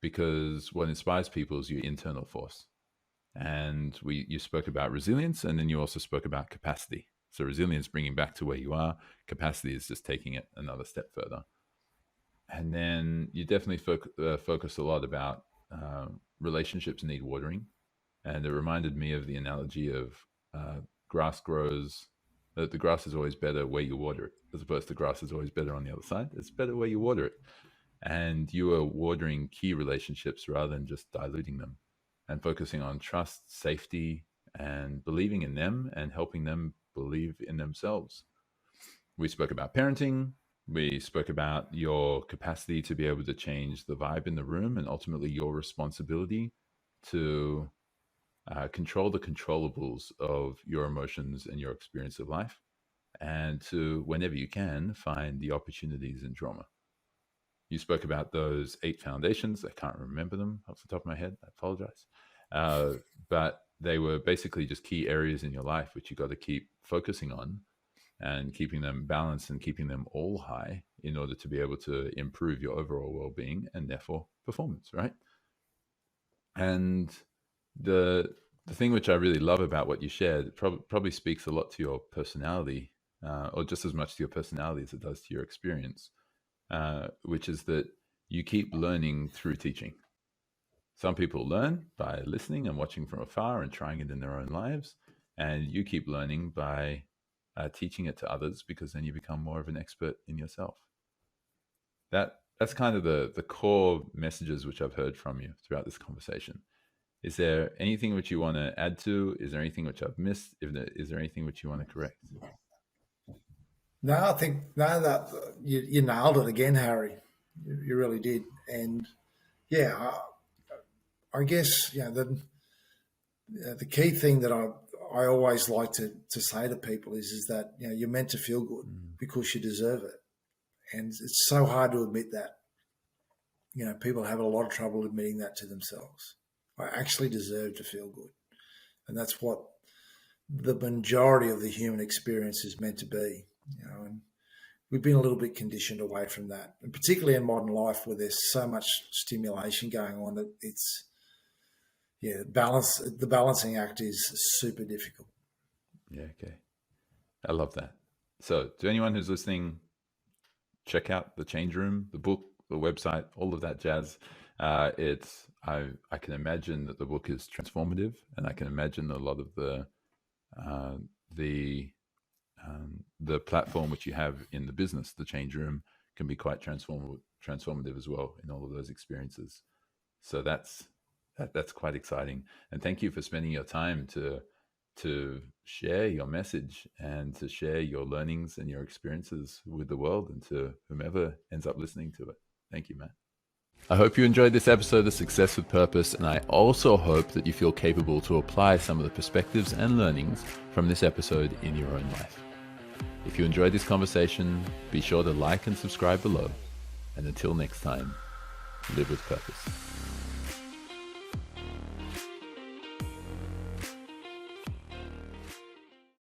[SPEAKER 2] because what inspires people is your internal force. And you spoke about resilience, and then you also spoke about capacity. So resilience, bringing back to where you are; capacity is just taking it another step further. And then you definitely focus a lot about relationships need watering, and it reminded me of the analogy of grass grows. The grass is always better where you water it, as opposed to grass is always better on the other side. It's better where you water it, and you are watering key relationships rather than just diluting them, and focusing on trust, safety, and believing in them and helping them believe in themselves. We spoke about parenting. We spoke about your capacity to be able to change the vibe in the room, and ultimately your responsibility to control the controllables of your emotions and your experience of life, and to, whenever you can, find the opportunities in drama. You spoke about those 8 foundations. I can't remember them off the top of my head. I apologize. But they were basically just key areas in your life which you got to keep focusing on and keeping them balanced and keeping them all high in order to be able to improve your overall well-being and therefore performance, right? And the thing which I really love about what you shared probably speaks a lot to your personality, or just as much to your personality as it does to your experience, which is that you keep learning through teaching. Some people learn by listening and watching from afar and trying it in their own lives, and you keep learning by teaching it to others, because then you become more of an expert in yourself. That's kind of the core messages which I've heard from you throughout this conversation. Is there anything which you want to add to? Is there anything which I've missed? Is there anything which you want to correct?
[SPEAKER 1] No, I think no, that you nailed it again, Harry. You really did. And yeah, I guess the key thing that I always like to say to people is that you're meant to feel good because you deserve it, and it's so hard to admit that. People have a lot of trouble admitting that to themselves. I actually deserve to feel good, and that's what the majority of the human experience is meant to be. And we've been a little bit conditioned away from that, and particularly in modern life where there's so much stimulation going on that it's the balancing act is super difficult.
[SPEAKER 2] Yeah, okay. I love that. So to anyone who's listening, check out the Change Room, the book, the website, all of that jazz. I can imagine that the book is transformative, and I can imagine a lot of the the platform which you have in the business, the change room, can be quite transformative as well in all of those experiences. So that's quite exciting. And thank you for spending your time to share your message and to share your learnings and your experiences with the world and to whomever ends up listening to it. Thank you, Matt. I hope you enjoyed this episode of Success with Purpose, and I also hope that you feel capable to apply some of the perspectives and learnings from this episode in your own life. If you enjoyed this conversation, be sure to like and subscribe below. And until next time, live with purpose.